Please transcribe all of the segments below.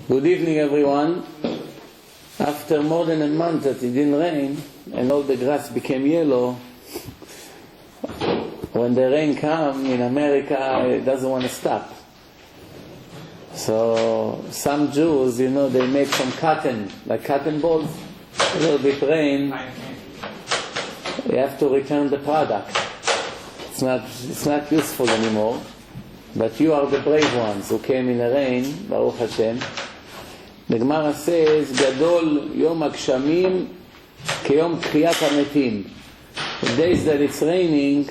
Good evening, everyone. After more than a month that it didn't rain and all the grass became yellow, when the rain comes in America, it doesn't want to stop. So some Jews, they make some cotton, like cotton balls. A little bit rain, you have to return the product. It's not useful anymore. But you are the brave ones who came in the rain, Baruch Hashem. The Gemara says, Gadol Yom HaGshamim Keyom Tchiyat HaMetim. The days that it's raining,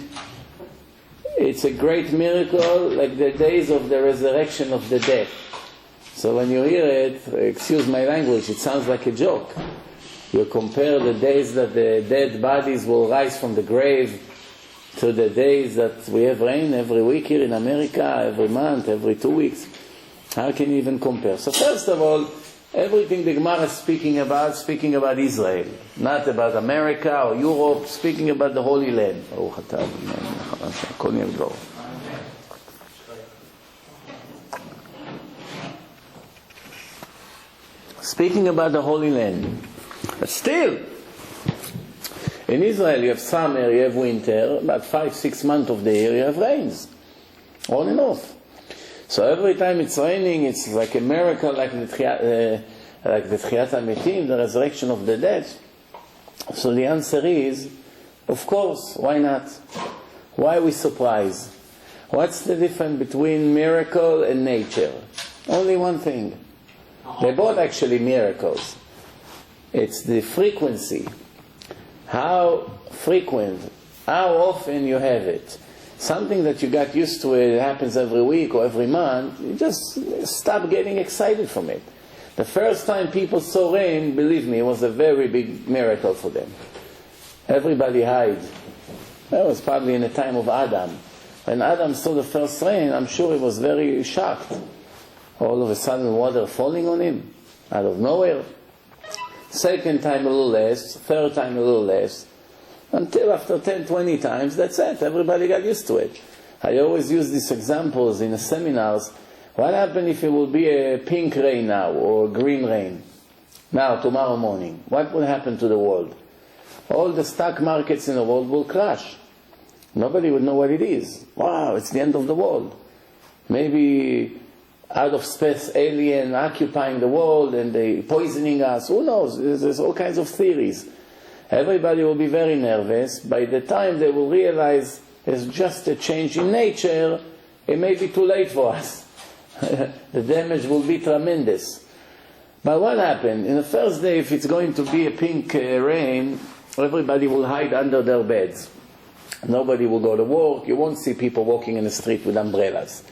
it's a great miracle, like the days of the resurrection of the dead. So when you hear it, excuse my language, it sounds like a joke. You compare the days that the dead bodies will rise from the grave to the days that we have rain every week here in America, every month, every 2 weeks. How can you even compare? So first of all, everything the Gemara is speaking about Israel, not about America or Europe, speaking about the Holy Land. Speaking about the Holy Land. But still, in Israel you have summer, you have winter, about 5-6 months of the year you have rains, on and off. So every time it's raining, it's like a miracle, like the Tchiyat HaMetim, the resurrection of the dead. So the answer is, of course, why not? Why are we surprised? What's the difference between miracle and nature? Only one thing. They're both actually miracles. It's the frequency. How frequent, how often you have it. Something that you got used to, it happens every week or every month, you just stop getting excited from it. The first time people saw rain, believe me, it was a very big miracle for them. Everybody hid. That was probably in the time of Adam. When Adam saw the first rain, I'm sure he was very shocked. All of a sudden water falling on him, out of nowhere. Second time a little less, third time a little less. Until after 10-20 times, that's it. Everybody got used to it. I always use these examples in the seminars. What happens if it will be a pink rain now, or a green rain? Now, tomorrow morning. What will happen to the world? All the stock markets in the world will crash. Nobody would know what it is. Wow, it's the end of the world. Maybe out of space alien occupying the world and they poisoning us. Who knows? There's all kinds of theories. Everybody will be very nervous. By the time they will realize it's just a change in nature, it may be too late for us. The damage will be tremendous. But what happened? In the first day, if it's going to be a pink rain, everybody will hide under their beds. Nobody will go to work. You won't see people walking in the street with umbrellas.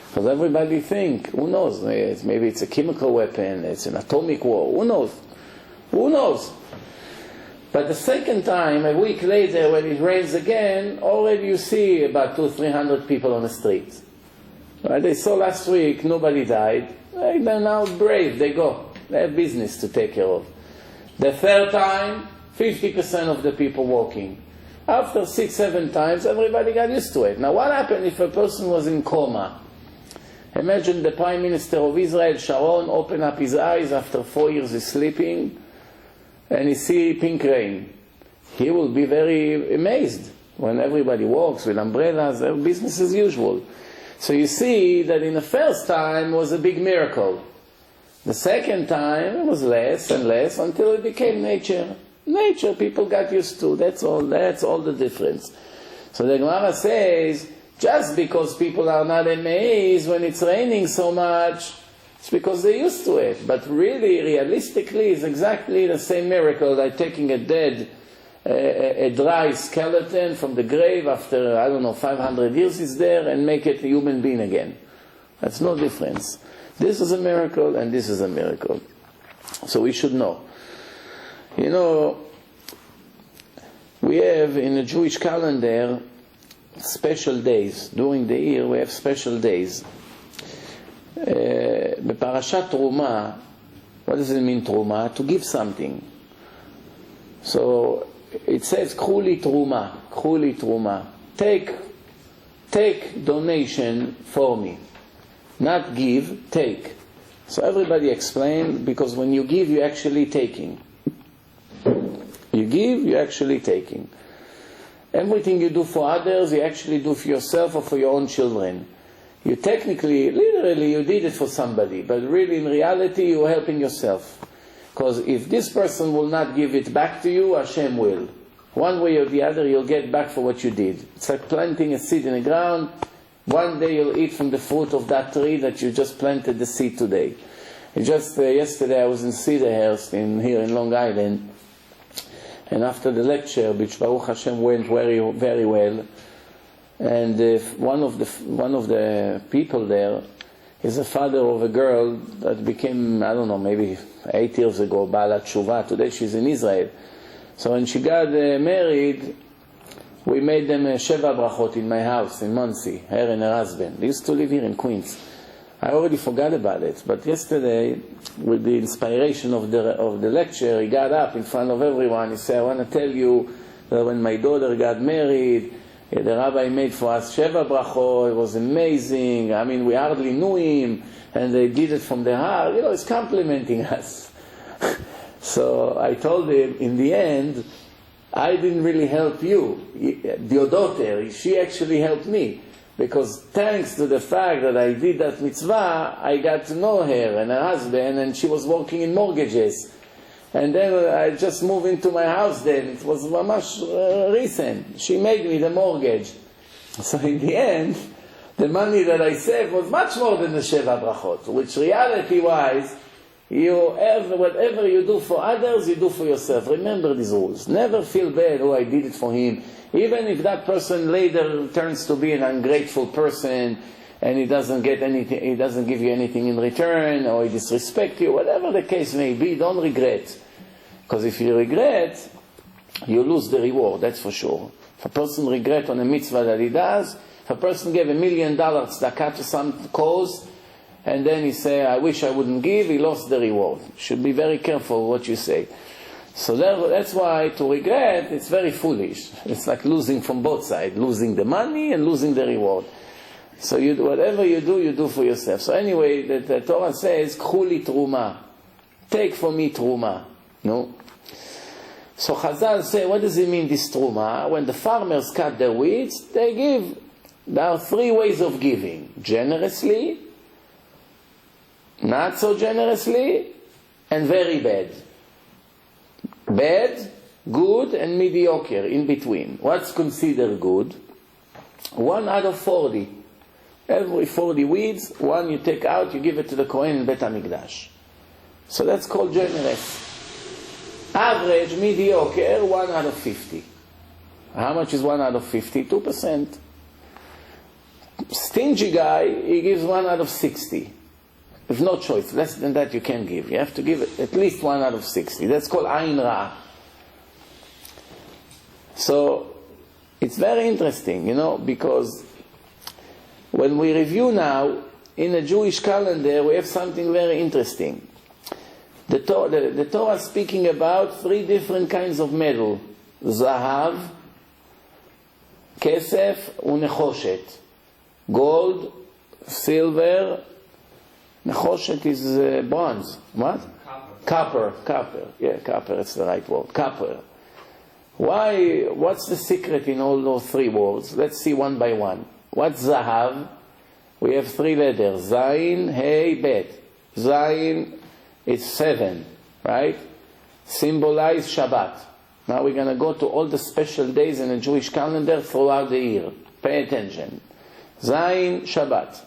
Because everybody think, who knows? Maybe it's a chemical weapon, it's an atomic war. Who knows? Who knows? But the second time, a week later, when it rains again, already you see about 200-300 people on the streets. They saw last week, nobody died. They're now brave, they go. They have business to take care of. The third time, 50% of the people walking. After 6-7 times, everybody got used to it. Now what happened if a person was in coma? Imagine the Prime Minister of Israel, Sharon, open up his eyes after 4 years of sleeping, and he see pink rain. He will be very amazed when everybody walks with umbrellas, business as usual. So you see that in the first time was a big miracle. The second time it was less and less until it became nature. Nature people got used to. That's all the difference. So the Gemara says, just because people are not amazed when it's raining so much, it's because they're used to it. But really, realistically, it's exactly the same miracle like taking a dead, a dry skeleton from the grave after, 500 years it's there and make it a human being again. That's no difference. This is a miracle and this is a miracle. So we should know. We have in the Jewish calendar special days. During the year we have special days. Beparashat Truma, what does it mean Truma? To give something. So it says Kruli Truma. Take donation for me. Not give, take. So everybody explained, because when you give, you're actually taking. You give, you're actually taking. Everything you do for others, you actually do for yourself or for your own children. You technically, literally, you did it for somebody, but really in reality, you're helping yourself. Because if this person will not give it back to you, Hashem will. One way or the other, you'll get back for what you did. It's like planting a seed in the ground. One day you'll eat from the fruit of that tree that you just planted the seed today. Yesterday I was in Cedarhurst here in Long Island, and after the lecture, which Baruch Hashem went very, very well, and one of the people there is the father of a girl that became, I don't know, maybe 8 years ago, Baalat Tshuva. Today she's in Israel. So when she got married, we made them Sheva Brachot in my house in Monsey, her and her husband. They used to live here in Queens. I already forgot about it, but yesterday, with the inspiration of the lecture, he got up in front of everyone. He said, I want to tell you that when my daughter got married, the rabbi made for us Sheva Brachot. It was amazing. I mean, we hardly knew him, and they did it from the heart. You know, he's complimenting us. So I told him, in the end, I didn't really help you. Your daughter, she actually helped me. Because thanks to the fact that I did that mitzvah, I got to know her and her husband, and she was working in mortgages. And then I just moved into my house then. It was much recent. She made me the mortgage. So in the end, the money that I saved was much more than the Sheva Brachot, which reality-wise, whatever you do for others, you do for yourself. Remember these rules. Never feel bad, oh, I did it for him. Even if that person later turns to be an ungrateful person and he doesn't get anything, he doesn't give you anything in return, or he disrespects you, whatever the case may be, don't regret. Because if you regret, you lose the reward, that's for sure. If a person regrets on a mitzvah that he does, if a person gave $1 million tzedakah to some cause, and then he say, I wish I wouldn't give, he lost the reward. You should be very careful what you say. So that's why to regret, it's very foolish. It's like losing from both sides, losing the money and losing the reward. So whatever you do for yourself. So anyway, the Torah says, K'hu truma. Take for me truma. No? So Chazal say, what does it mean, this truma? When the farmers cut their weeds, they give. There are 3 ways of giving. Generously, not so generously, and very bad. Bad, good, and mediocre, in between. What's considered good? 1 out of 40. Every 40 weeds, 1 you take out, you give it to the Kohen in Bet HaMikdash. So that's called generous. Average, mediocre, 1 out of 50. How much is 1 out of 50? 2%. Stingy guy, he gives 1 out of 60. There's no choice. Less than that you can't give. You have to give it at least 1 out of 60. That's called Ayin Ra. So, it's very interesting, because when we review now, in the Jewish calendar, we have something very interesting. The Torah is speaking about 3 different kinds of metal. Zahav, Kesef, Unechoshet. Gold, silver, Nechoshet is bronze. What? Copper. Copper. Yeah, copper, it's the right word. Copper. Why? What's the secret in all those 3 words? Let's see one by one. What's Zahav? We have 3 letters. Zayin, Hey, Bet. Zayin, it's 7, right? Symbolize Shabbat. Now we're going to go to all the special days in the Jewish calendar throughout the year. Pay attention. Zayin, Shabbat.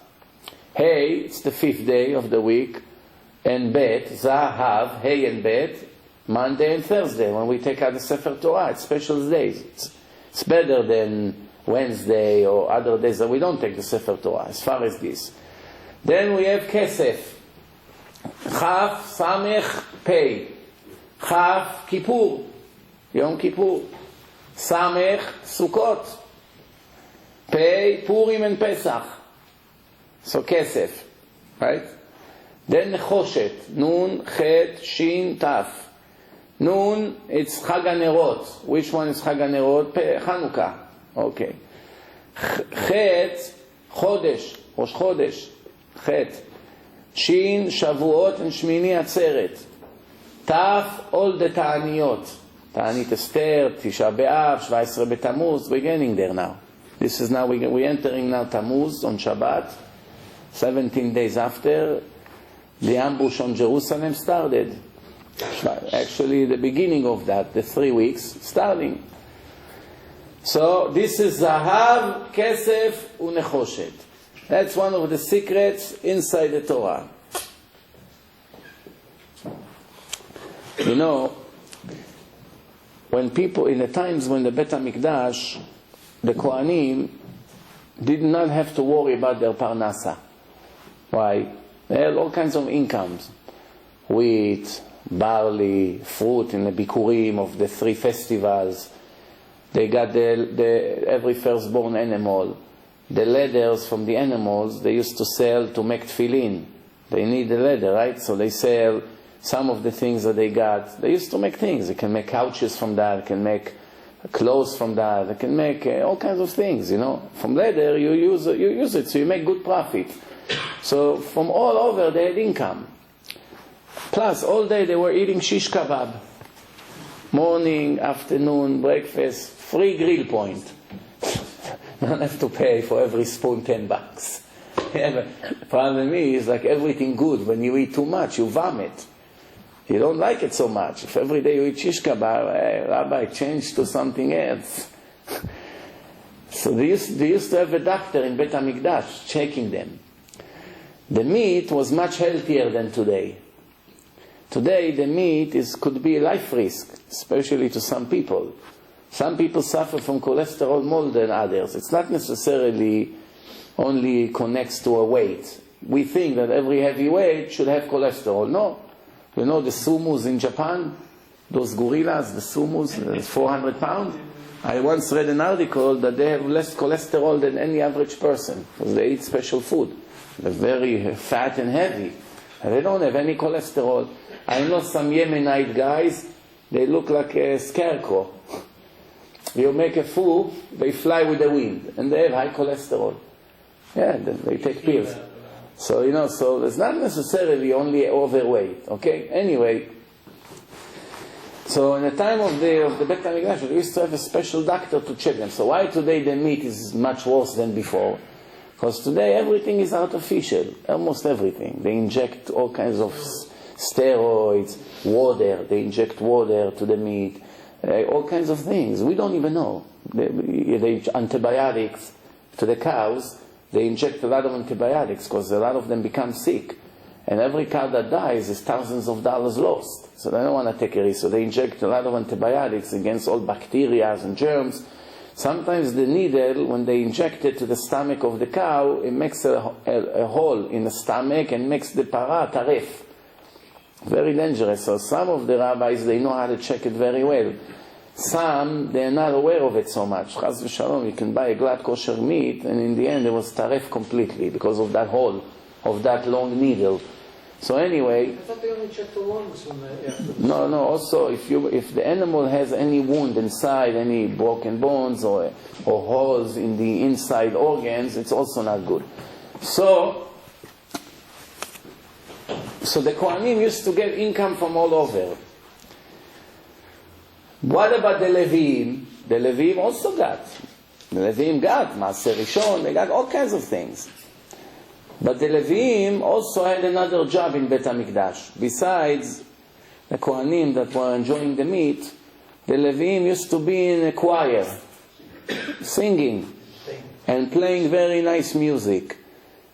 Hey, it's the 5th day of the week. And Bet, Zahav, Hey and Bet, Monday and Thursday, when we take out the Sefer Torah. It's special days. It's better than Wednesday or other days that we don't take the Sefer Torah, as far as this. Then we have Kesef. Chaf, Samech, Pei. Chaf, Kippur. Yom Kippur. Samech, Sukkot. Pei, Purim and Pesach. So Kesef, right? Then Nechoshet. Nun, Chet, Shin, Taf. Nun, it's Chag HaNerot. Which one is Chag HaNerot? Chanukah. Okay. Chet, Chodesh. Rosh Chodesh. Chet. Shin, Shavuot, and Shmini Atzeret. Taf, all the Ta'aniyot. Ta'anit Esther, Tisha B'Av, 17 B'Tammuz. We're getting there now. This is now, we're entering now Tammuz on Shabbat. 17 days after, the ambush on Jerusalem started. Actually, the beginning of that, the 3 weeks, starting. So, this is Zahav, Kesef, Unechoshet. That's one of the secrets inside the Torah. You know, when people, in the times when the Bet HaMikdash, the Kohanim did not have to worry about their parnasa. Why? They had all kinds of incomes. Wheat, barley, fruit in the Bikurim of the 3 festivals. They got every firstborn animal. The leathers from the animals they used to sell to make tefillin. They need the leather, right? So they sell some of the things that they got. They used to make things. They can make couches from that. They can make clothes from that. They can make all kinds of things, you know. From leather, you use it, so you make good profit. So from all over, they had income. Plus, all day they were eating shish kebab. Morning, afternoon, breakfast, free grill point. Don't have to pay for every spoon $10. Yeah, but the problem is, like everything good, when you eat too much, you vomit. You don't like it so much. If every day you eat shish kebab, hey, Rabbi, change to something else. So they used to have a doctor in Bet HaMikdash checking them. The meat was much healthier than today. Today, the meat could be a life risk, especially to some people. Some people suffer from cholesterol more than others. It's not necessarily only connects to a weight. We think that every heavyweight should have cholesterol. No. You know the sumus in Japan? Those gorillas, the sumus, 400 pounds? I once read an article that they have less cholesterol than any average person because they eat special food. They're very fat and heavy. And they don't have any cholesterol. I know some Yemenite guys, they look like a scarecrow. You make a fool, they fly with the wind, and they have high cholesterol. Yeah, they take pills. So, you know, so it's not necessarily only overweight, okay? Anyway, so in the time of the Bet HaMikdash, we used to have a special doctor to check them. So why today the meat is much worse than before? Because today everything is artificial, almost everything. They inject all kinds of steroids, water, they inject water to the meat, all kinds of things. We don't even know. They antibiotics to the cows. They inject a lot of antibiotics because a lot of them become sick. And every cow that dies is thousands of dollars lost. So they don't want to take a risk. So they inject a lot of antibiotics against all bacteria and germs. Sometimes the needle, when they inject it to the stomach of the cow, it makes a hole in the stomach and makes the para taref. Very dangerous. So some of the rabbis, they know how to check it very well. Some, they're not aware of it so much. Chas v'shalom, you can buy a glad kosher meat, and in the end it was taref completely because of that hole, of that long needle. So anyway... I thought they only checked the lungs when they... No, also if the animal has any wound inside, any broken bones or holes in the inside organs, it's also not good. So the Kohanim used to get income from all over. What about the Levim? The Levim also got. The Levim got Maaser Rishon, they got all kinds of things. But the Levim also had another job in Bet HaMikdash. Besides the Kohanim that were enjoying the meat, the Levim used to be in a choir, singing and playing very nice music.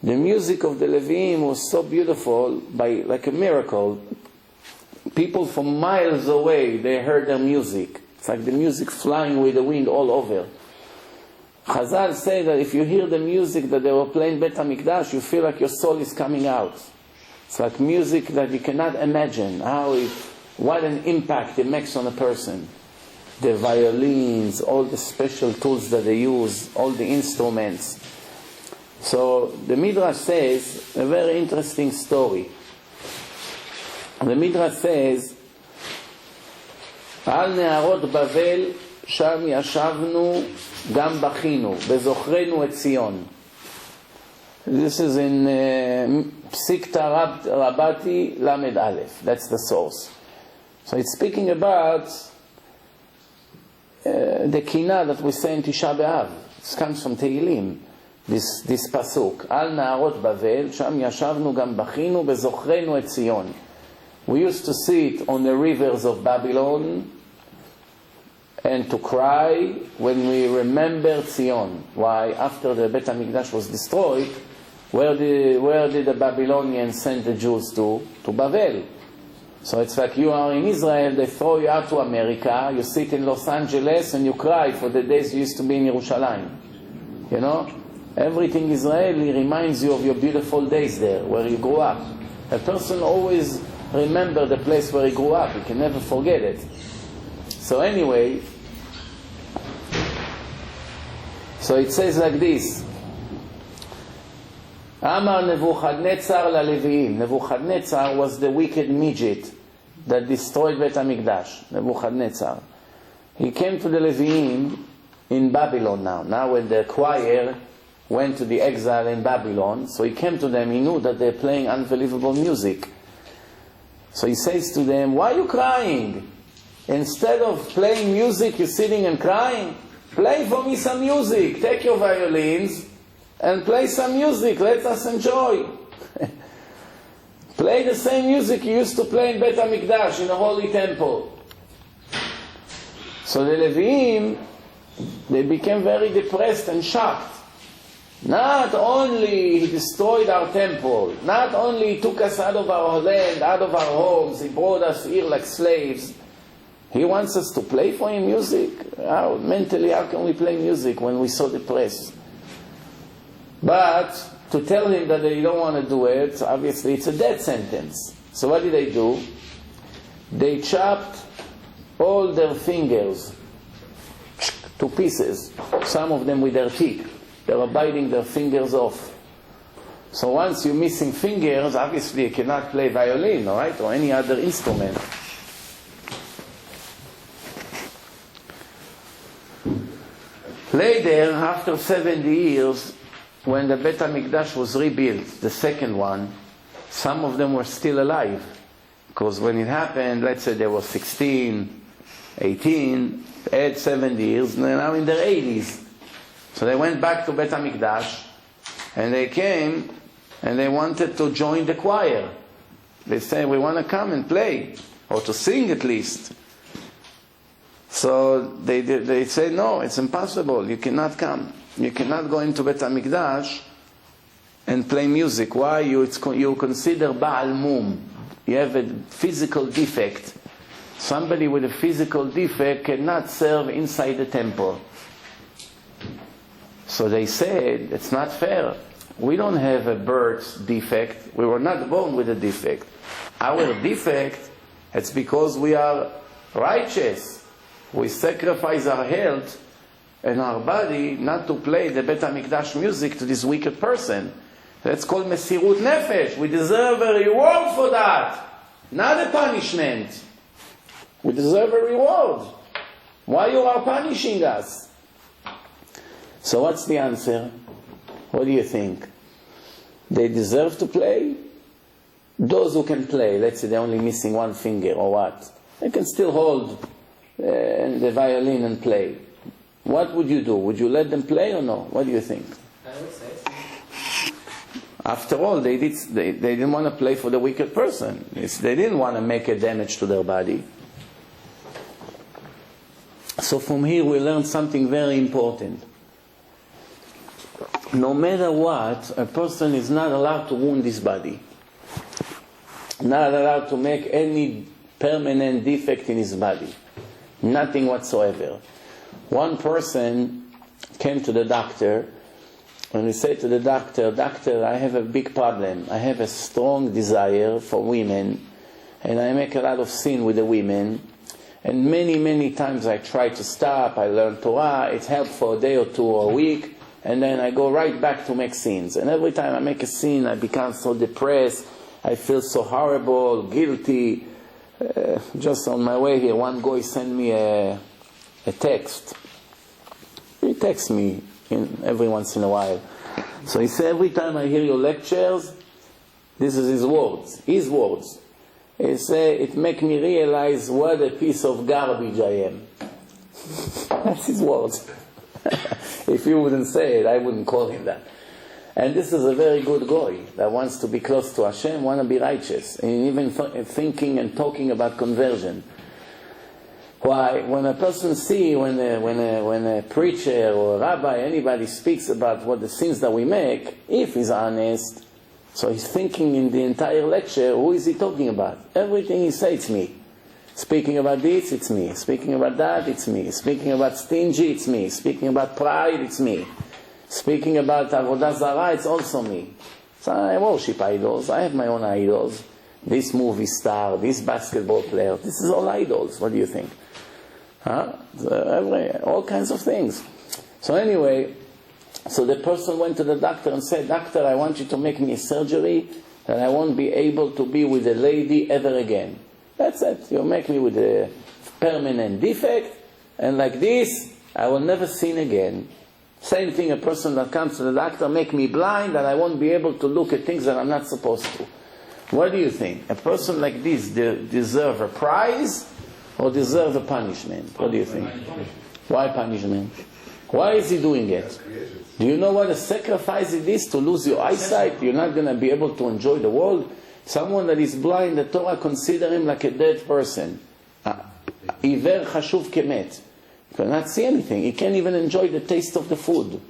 The music of the Levim was so beautiful, like a miracle. People from miles away, they heard their music. It's like the music flying with the wind all over. Chazal say that if you hear the music that they were playing Bet HaMikdash, you feel like your soul is coming out. It's like music that you cannot imagine what an impact it makes on a person. The violins, all the special tools that they use, all the instruments. So the Midrash says a very interesting story. The Midrash says, על נהרות בבל שם ישבנו גם בכינו, וזוכרנו את ציון. This is in Psikta Rabati Lamed Aleph. That's the source. So it's speaking about the kina that we say in Tisha B'Av. It comes from Tehillim. This pasuk. Al na'arot Bavel, sham yashavnu gam bachinu bezochrenu et Zion. We used to sit on the rivers of Babylon and to cry when we remember Zion. Why? After the Bet HaMikdash was destroyed, where did the Babylonians send the Jews to? To Babel. So it's like you are in Israel, they throw you out to America, you sit in Los Angeles and you cry for the days you used to be in Yerushalayim. You know? Everything Israeli reminds you of your beautiful days there, where you grew up. A person always remembers the place where he grew up. He can never forget it. So anyway, so it says like this. Amar Nebuchadnezzar laleviim. Nebuchadnezzar was the wicked midget that destroyed Bet HaMikdash. Nebuchadnezzar. He came to the Leviim in Babylon now. Now when the choir went to the exile in Babylon, so he came to them, he knew that they're playing unbelievable music. So he says to them, why are you crying? Instead of playing music, you're sitting and crying? Play for me some music. Take your violins and play some music. Let us enjoy. Play the same music you used to play in Bet HaMikdash, in the Holy Temple. So the Leviim, they became very depressed and shocked. Not only he destroyed our temple, not only he took us out of our land, out of our homes, he brought us here like slaves, he wants us to play for him music? Mentally, how can we play music when we're so depressed? But to tell him that they don't want to do it, obviously it's a death sentence. So what did they do? They chopped all their fingers to pieces, some of them with their teeth. They were biting their fingers off. So once you're missing fingers, obviously you cannot play violin, all right, or any other instrument. Later, after 70 years, when the Bet HaMikdash was rebuilt, the second one, some of them were still alive. Because when it happened, let's say they were 16, 18, they had 70 years, and they're now in their 80s. So they went back to Bet HaMikdash, and they came, and they wanted to join the choir. They said, we want to come and play, or to sing at least. So they said, no, it's impossible, you cannot come. You cannot go into Bet HaMikdash and play music. Why? You consider Baal Mum. You have a physical defect. Somebody with a physical defect cannot serve inside the temple. So they said, it's not fair. We don't have a birth defect. We were not born with a defect. Our defect, it's because we are righteous. We sacrifice our health and our body not to play the Bet HaMikdash music to this wicked person. That's called Mesirut Nefesh. We deserve a reward for that, not a punishment. We deserve a reward. Why you are punishing us? So what's the answer? What do you think? They deserve to play? Those who can play, let's say they're only missing one finger or what, they can still hold the violin and play. What would you do? Would you let them play or no? What do you think? I would say so. After all, they didn't want to play for the wicked person. They didn't want to make a damage to their body. So from here we learn something very important. No matter what, a person is not allowed to wound his body. Not allowed to make any permanent defect in his body. Nothing whatsoever. One person came to the doctor and he said to the doctor, Doctor, I have a big problem. I have a strong desire for women and I make a lot of sin with the women. And many, many times I try to stop, I learn Torah, it helps for a day or two or a week, and then I go right back to make sins. And every time I make a sin, I become so depressed, I feel so horrible, guilty. Just on my way here, one guy sent me a text. He texts me every once in a while. So he said, every time I hear your lectures, this is his words. He said, it make me realize what a piece of garbage I am. That's his words. If you wouldn't say it, I wouldn't call him that. And this is a very good guy that wants to be close to Hashem, want to be righteous, and even thinking and talking about conversion. Why? When a person when a preacher or a rabbi, anybody speaks about what the sins that we make, if he's honest, so he's thinking in the entire lecture, who is he talking about? Everything he says, it's me. Speaking about this, it's me. Speaking about that, it's me. Speaking about stingy, it's me. Speaking about pride, it's me. Speaking about Avodah Zarah, it's also me. So I worship idols. I have my own idols. This movie star, this basketball player, this is all idols. What do you think? All kinds of things. So anyway, so the person went to the doctor and said, doctor, I want you to make me a surgery that I won't be able to be with a lady ever again. That's it. You make me with a permanent defect, and like this, I will never sin again. Same thing, a person that comes to the doctor, make me blind, that I won't be able to look at things that I'm not supposed to. What do you think? A person like this deserve a prize or deserve a punishment? What do you think? Why punishment? Why is he doing it? Do you know what a sacrifice it is to lose your eyesight? You're not going to be able to enjoy the world. Someone that is blind, the Torah consider him like a dead person. Iver chashuv kemet. He cannot see anything. He can't even enjoy the taste of the food.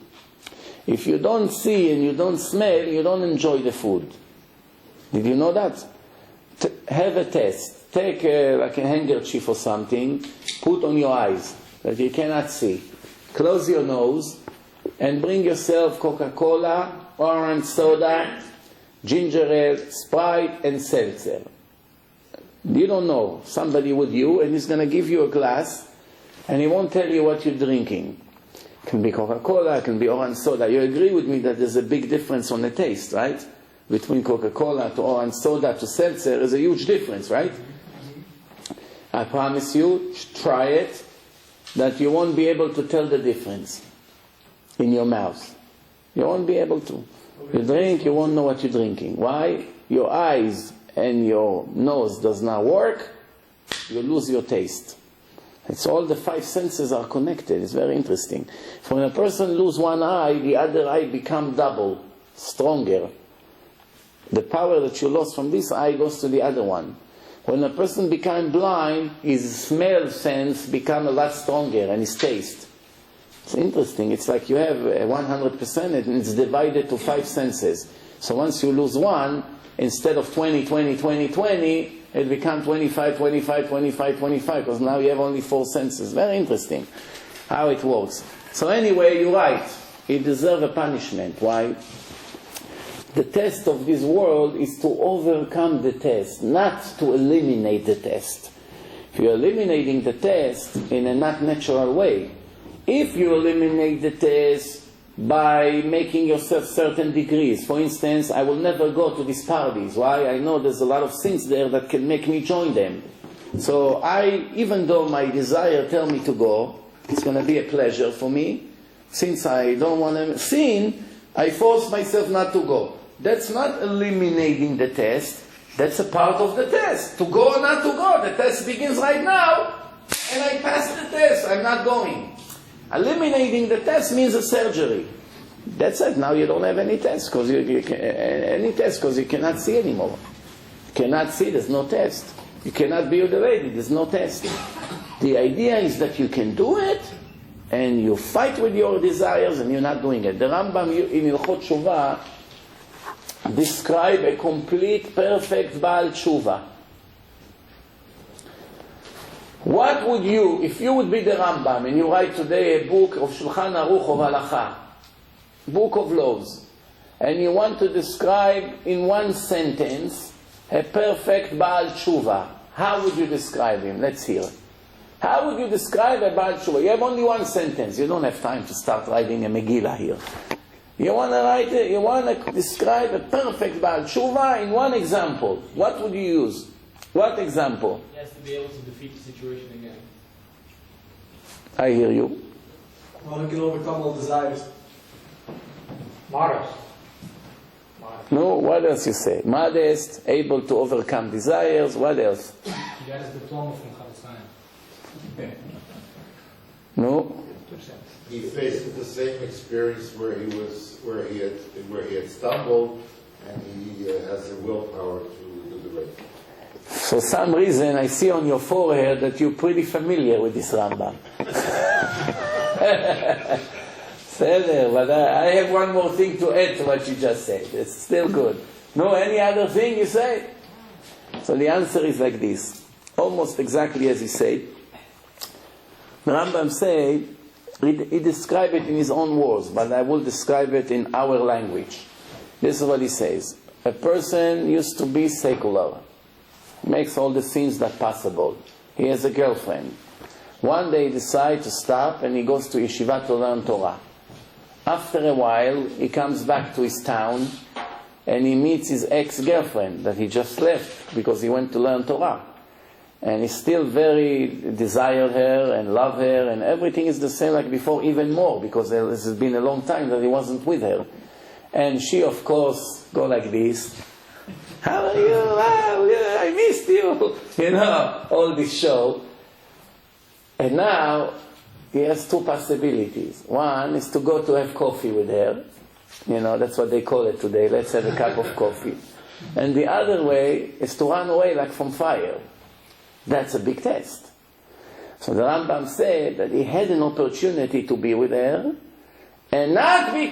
If you don't see and you don't smell, you don't enjoy the food. Did you know that? Have a test. Take like a handkerchief or something, put on your eyes that you cannot see. Close your nose and bring yourself Coca-Cola, orange soda, ginger ale, Sprite, and seltzer. You don't know. Somebody with you, and he's going to give you a glass, and he won't tell you what you're drinking. It can be Coca-Cola, it can be orange soda. You agree with me that there's a big difference on the taste, right? Between Coca-Cola to orange soda to seltzer is a huge difference, right? I promise you, try it, that you won't be able to tell the difference in your mouth. You won't be able to. You drink, you won't know what you're drinking. Why? Your eyes and your nose does not work, you lose your taste. It's all the five senses are connected. It's very interesting. When a person loses one eye, the other eye becomes double, stronger. The power that you lost from this eye goes to the other one. When a person becomes blind, his smell sense becomes a lot stronger, and his taste. It's interesting. It's like you have 100% and it's divided to five senses. So once you lose one, instead of 20, 20, 20, 20, it becomes 25, 25, 25, 25, because now you have only four senses. Very interesting how it works. So anyway, you're right. He deserves a punishment. Why? The test of this world is to overcome the test, not to eliminate the test. If you're eliminating the test in a not natural way, if you eliminate the test by making yourself certain degrees, for instance, I will never go to these parties. Why? I know there's a lot of things there that can make me join them. So even though my desire tells me to go, it's going to be a pleasure for me. Since I don't want to sin, I force myself not to go. That's not eliminating the test. That's a part of the test. To go or not to go. The test begins right now, and I pass the test. I'm not going. Eliminating the test means a surgery. That's it. Now you don't have any test because you cannot see anymore. You cannot see. There's no test. You cannot be with the lady. There's no test. The idea is that you can do it, and you fight with your desires, and you're not doing it. The Rambam in Ilchot Tshuva describe a complete, perfect Baal Tshuva. What would you, if you would be the Rambam and you write today a book of Shulchan Aruch of Halacha, book of laws, and you want to describe in one sentence a perfect Baal Tshuva, how would you describe him? Let's hear. How would you describe a Baal Tshuva? You have only one sentence. You don't have time to start writing a Megillah here. You want to describe a perfect Baal Tshuva in one example. What would you use? What example? He has to be able to defeat the situation again. I hear you. Well, he can overcome all desires. Modest. No, what else you say? Modest, able to overcome desires, what else? He got his diploma from Chavetzaim. No? He faced the same experience where he had stumbled, and he has the willpower to do the right thing. For some reason, I see on your forehead that you're pretty familiar with this Rambam. But I have one more thing to add to what you just said. It's still good. No, any other thing you say? So the answer is like this. Almost exactly as he said. The Rambam said, he described it in his own words, but I will describe it in our language. This is what he says. A person used to be secular. Makes all the sins that possible. He has a girlfriend. One day he decides to stop and he goes to yeshiva to learn Torah. After a while, he comes back to his town and he meets his ex-girlfriend that he just left because he went to learn Torah. And he still very desire her and love her, and everything is the same like before, even more, because this has been a long time that he wasn't with her. And she, of course, go like this. How are you? Oh, I missed you. You know, all this show. And now, he has two possibilities. One is to go to have coffee with her. You know, that's what they call it today. Let's have a cup of coffee. And the other way is to run away like from fire. That's a big test. So the Rambam said that he had an opportunity to be with her, and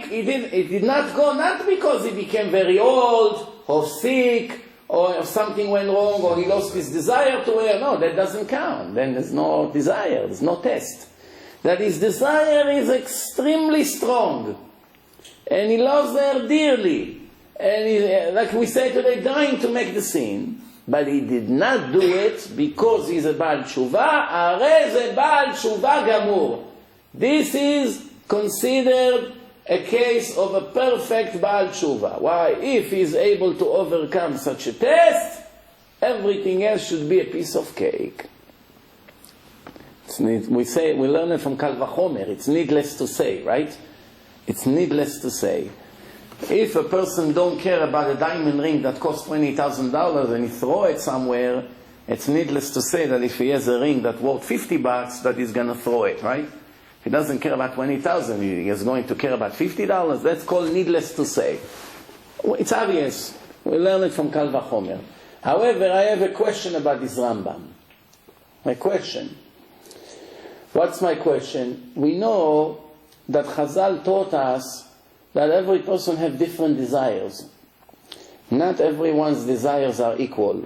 he did not go, not because he became very old, or sick, or something went wrong, or he lost his desire to her. No, that doesn't count. Then there's no desire, there's no test. That his desire is extremely strong, and he loves her dearly, and he, like we say today, dying to make the sin. But he did not do it because he's a Baal Tshuva. Are ze Baal Tshuva Gamur. This is considered a case of a perfect Baal Tshuva. Why? If he's able to overcome such a test, everything else should be a piece of cake. We learn it from Kal Vachomer. It's needless to say, right? It's needless to say. If a person don't care about a diamond ring that costs $20,000 and he throw it somewhere, it's needless to say that if he has a ring that worth $50, that he's going to throw it, right? If he doesn't care about $20,000, he is going to care about $50. That's called needless to say. It's obvious. We learn it from Kal Vachomer. However, I have a question about this Rambam. My question. What's my question? We know that Chazal taught us that every person has different desires. Not everyone's desires are equal.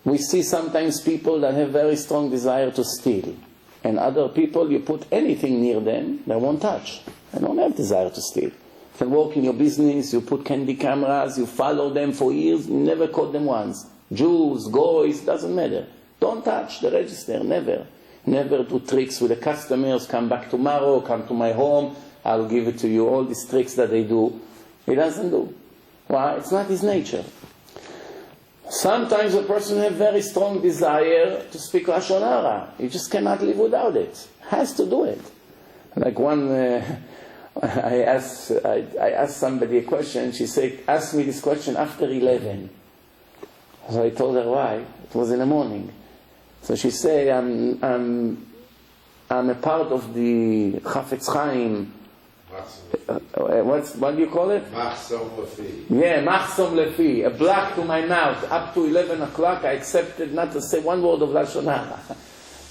We see sometimes people that have very strong desire to steal. And other people, you put anything near them, they won't touch. They don't have desire to steal. You can work in your business, you put candy cameras, you follow them for years, you never caught them once. Jews, goys, doesn't matter. Don't touch the register, never. Never do tricks with the customers, come back tomorrow, come to my home, I'll give it to you. All these tricks that they do, he doesn't do. Why? It's not his nature. Sometimes a person has very strong desire to speak Lashon Hara. He just cannot live without it. Has to do it. Like one, I asked somebody a question. She said, ask me this question after 11. So I told her why. It was in the morning. So she said, I'm a part of the Chafetz Chaim. What do you call it? Machsom Lefi. Yeah, Machsom Lefi. A block to my mouth. Up to 11 o'clock, I accepted not to say one word of Lashon Hara.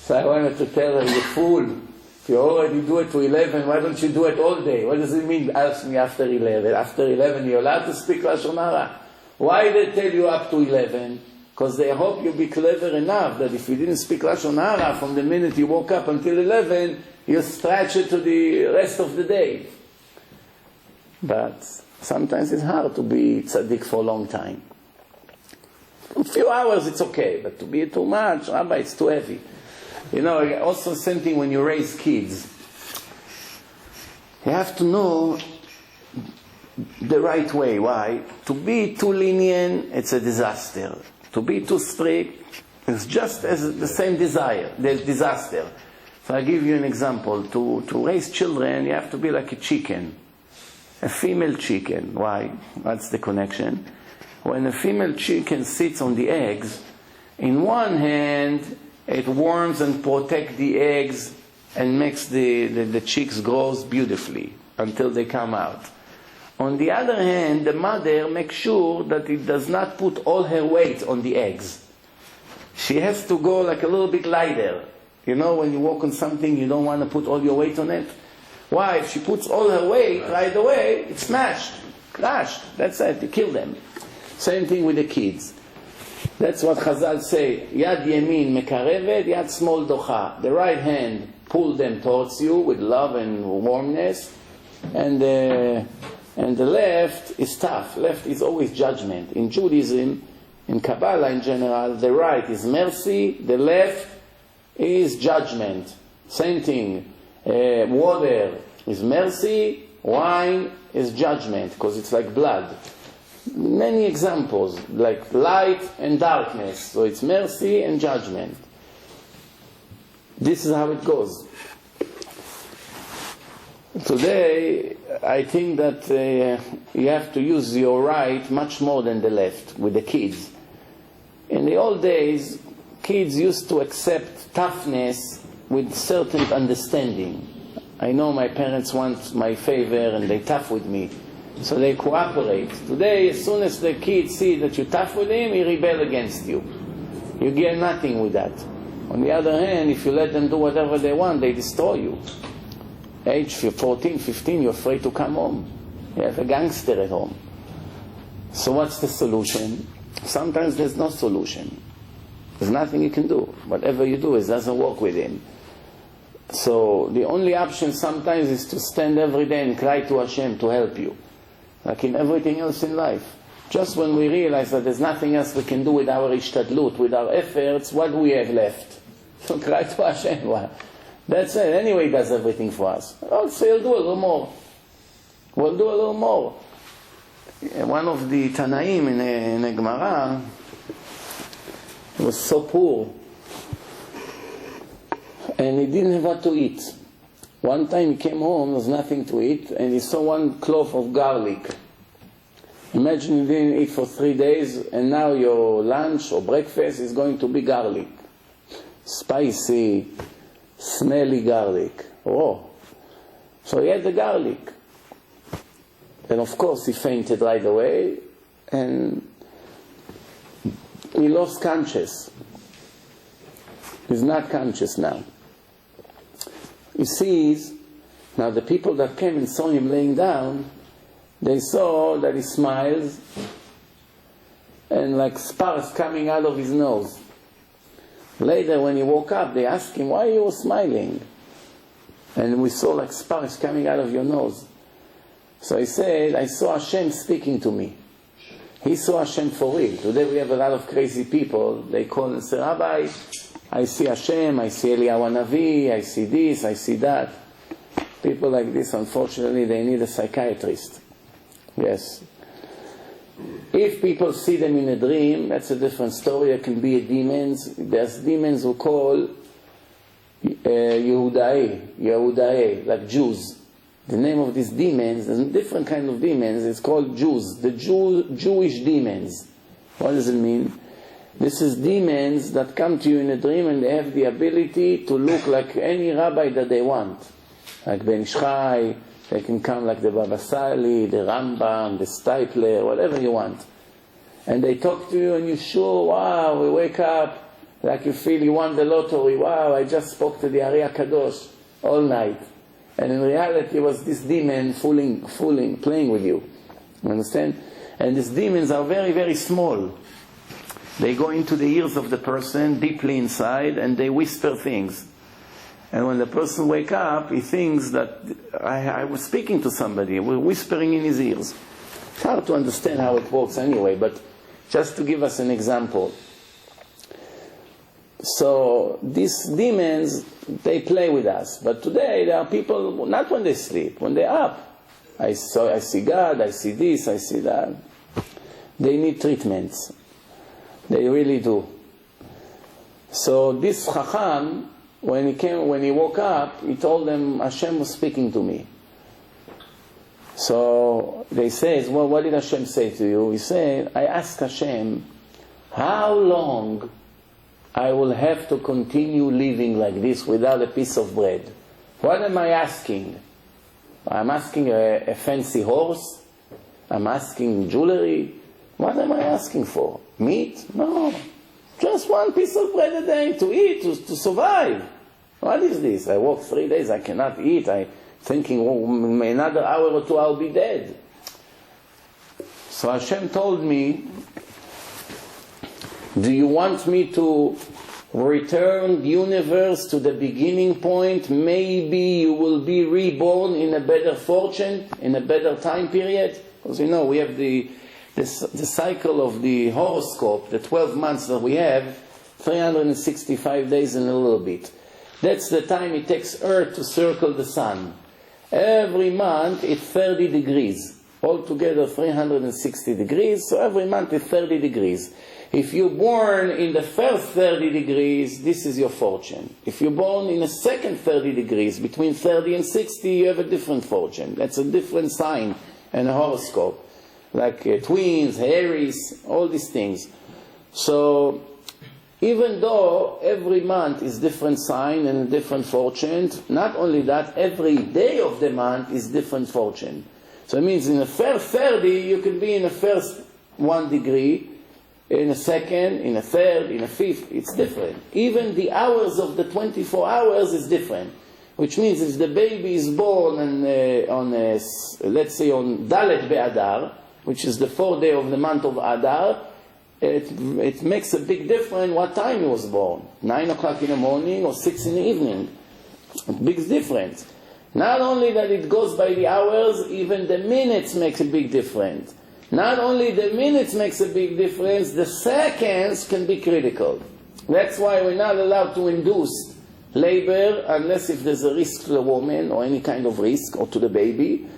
So I wanted to tell her, you fool. If you already do it to 11, why don't you do it all day? What does it mean, ask me after 11? After 11, you're allowed to speak Lashon Hara. Why they tell you up to 11? Because they hope you'll be clever enough that if you didn't speak Lashon Hara from the minute you woke up until 11, you stretch it to the rest of the day. But sometimes it's hard to be tzaddik for a long time. A few hours it's okay, but to be too much, Rabbi, it's too heavy. You know, also same thing when you raise kids. You have to know the right way. Why? To be too lenient, it's a disaster. To be too strict, it's just as the same desire, the disaster. So I give you an example. To raise children, you have to be like a chicken. a female chicken. Why? What's the connection? When a female chicken sits on the eggs, in one hand it warms and protects the eggs and makes the chicks grow beautifully until they come out. On the other hand, the mother makes sure that it does not put all her weight on the eggs. She has to go like a little bit lighter. You know, when you walk on something, you don't want to put all your weight on it. Why? If she puts all her weight right away, it's smashed, crashed. That's it, you kill them. Same thing with the kids. That's what Chazal say. Yad yemin mekarevet, yad smol docha. The right hand pull them towards you with love and warmness, and the left is tough. Left is always judgment. In Judaism, in Kabbalah in general, the right is mercy, the left is judgment. Same thing. Water is mercy, wine is judgment, because it's like blood. Many examples, like light and darkness. So it's mercy and judgment. This is how it goes. Today, I think that you have to use your right much more than the left with the kids. In the old days, kids used to accept toughness with certain understanding. I know my parents want my favor and they're tough with me, so they cooperate. Today, as soon as the kid sees that you're tough with him, he rebels against you. You get nothing with that. On the other hand, if you let them do whatever they want, they destroy you. Age 14, 15, you're afraid to come home. You have a gangster at home. So what's the solution? Sometimes there's no solution. There's nothing you can do. Whatever you do, it doesn't work with him. So the only option sometimes is to stand every day and cry to Hashem to help you. Like in everything else in life. Just when we realize that there's nothing else we can do with our ishtadlut, with our efforts, what do we have left? So cry to Hashem. Well, that's it. Anyway, he does everything for us. Also, he'll do a little more. We'll do a little more. One of the Tanaim in a Gemara was so poor, and he didn't have what to eat. One time he came home, there was nothing to eat, and he saw one clove of garlic. Imagine you didn't eat for 3 days, and now your lunch or breakfast is going to be garlic. Spicy, smelly garlic. Oh. So he had the garlic. And of course he fainted right away, and he lost conscious. He's not conscious now. He sees, now the people that came and saw him laying down, they saw that he smiles, and like sparks coming out of his nose. Later when he woke up, they asked him, why you were smiling? And we saw like sparks coming out of your nose. So he said, I saw Hashem speaking to me. He saw Hashem for real. Today we have a lot of crazy people. They call and say, Rabbi, I see Hashem, I see Eliyahu Navi, I see this, I see that. People like this, unfortunately, they need a psychiatrist. Yes. If people see them in a dream, that's a different story. It can be demons. There's demons who call Yehudae, like Jews. The name of these demons, there's a different kind of demons, it's called Jews, the Jewish demons. What does it mean? This is demons that come to you in a dream and they have the ability to look like any rabbi that they want. Like Ben Ishchai, they can come like the Baba Sali, the Rambam, the Stipler, whatever you want. And they talk to you and you're sure, wow, we wake up, like you feel you won the lottery, wow, I just spoke to the Ari HaKadosh all night. And in reality it was this demon playing with you. You understand? And these demons are very, very small. They go into the ears of the person, deeply inside, and they whisper things. And when the person wakes up, he thinks that I was speaking to somebody, we're whispering in his ears. It's hard to understand how it works anyway, but just to give us an example. So these demons, they play with us. But today there are people, not when they sleep, when they're up. I see God, I see this, I see that. They need treatments. They really do. So this Chacham, when he woke up, he told them, Hashem was speaking to me. So they say, well, what did Hashem say to you? He said, I asked Hashem, how long I will have to continue living like this without a piece of bread? What am I asking? I'm asking a fancy horse? I'm asking jewelry? What am I asking for? Meat? No. Just one piece of bread a day to eat, to survive. What is this? I walk 3 days, I cannot eat. I'm thinking, oh, another hour or two I'll be dead. So Hashem told me, do you want me to return the universe to the beginning point? Maybe you will be reborn in a better fortune, in a better time period. Because we have the cycle of the horoscope, the 12 months that we have, 365 days and a little bit. That's the time it takes Earth to circle the sun. Every month it's 30 degrees. Altogether 360 degrees, so every month it's 30 degrees. If you're born in the first 30 degrees, this is your fortune. If you're born in the second 30 degrees, between 30 and 60, you have a different fortune. That's a different sign and a horoscope. Like twins, Aries, all these things. So, even though every month is different sign and different fortune, not only that, every day of the month is different fortune. So it means in the first 30, you can be in the first 1 degree, in a second, in a third, in a fifth. It's different. Even the hours of the 24 hours is different. Which means if the baby is born let's say on Dalet Be'adar, which is the 4th day of the month of Adar, it makes a big difference what time he was born. 9 o'clock in the morning or 6 in the evening. A big difference. Not only that it goes by the hours, even the minutes makes a big difference. Not only the minutes makes a big difference, the seconds can be critical. That's why we're not allowed to induce labor unless if there's a risk to the woman or any kind of risk or to the baby.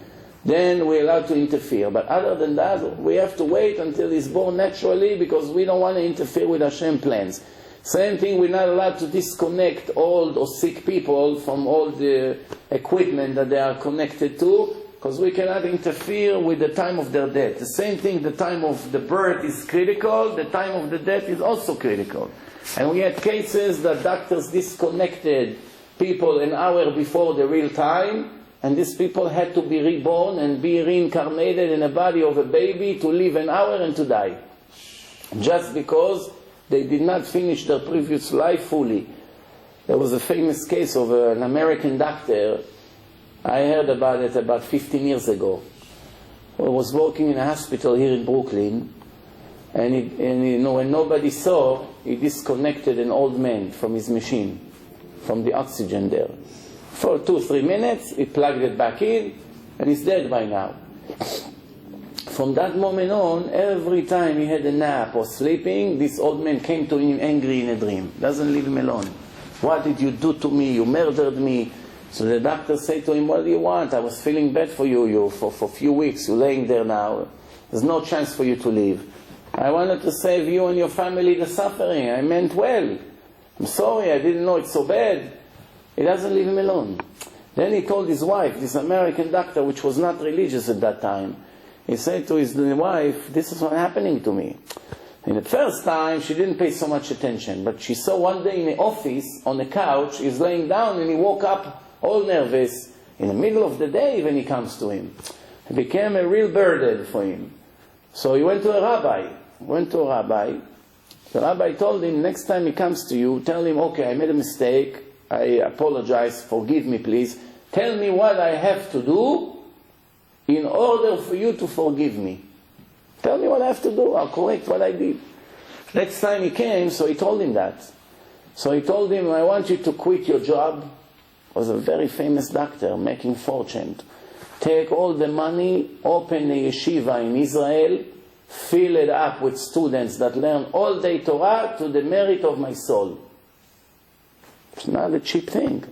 Then we're allowed to interfere. But other than that, we have to wait until he's born naturally because we don't want to interfere with Hashem's plans. Same thing, we're not allowed to disconnect old or sick people from all the equipment that they are connected to because we cannot interfere with the time of their death. The same thing, the time of the birth is critical, the time of the death is also critical. And we had cases that doctors disconnected people an hour before the real time, and these people had to be reborn and be reincarnated in the body of a baby to live an hour and to die. Just because they did not finish their previous life fully. There was a famous case of an American doctor. I heard about it about 15 years ago. He was working in a hospital here in Brooklyn, and when nobody saw, he disconnected an old man from his machine, from the oxygen there. For 2-3 minutes, he plugged it back in, and he's dead by now. From that moment on, every time he had a nap or sleeping, this old man came to him angry in a dream. Doesn't leave him alone. What did you do to me? You murdered me. So the doctor said to him, what do you want? I was feeling bad for you for a few weeks. You're laying there now. There's no chance for you to live. I wanted to save you and your family the suffering. I meant well. I'm sorry, I didn't know it's so bad. He doesn't leave him alone. Then he told his wife, this American doctor, which was not religious at that time, he said to his wife, this is what's happening to me. In the first time, she didn't pay so much attention, but she saw one day in the office, on the couch, he's laying down and he woke up all nervous, in the middle of the day when he comes to him. It became a real burden for him. So he went to a rabbi. The rabbi told him, next time he comes to you, tell him, okay, I made a mistake, I apologize, forgive me please. Tell me what I have to do in order for you to forgive me. Tell me what I have to do, I'll correct what I did. Next time he came, so he told him that. So he told him, I want you to quit your job. He was a very famous doctor, making fortune. Take all the money, open a yeshiva in Israel, fill it up with students that learn all day Torah to the merit of my soul. It's not a cheap thing.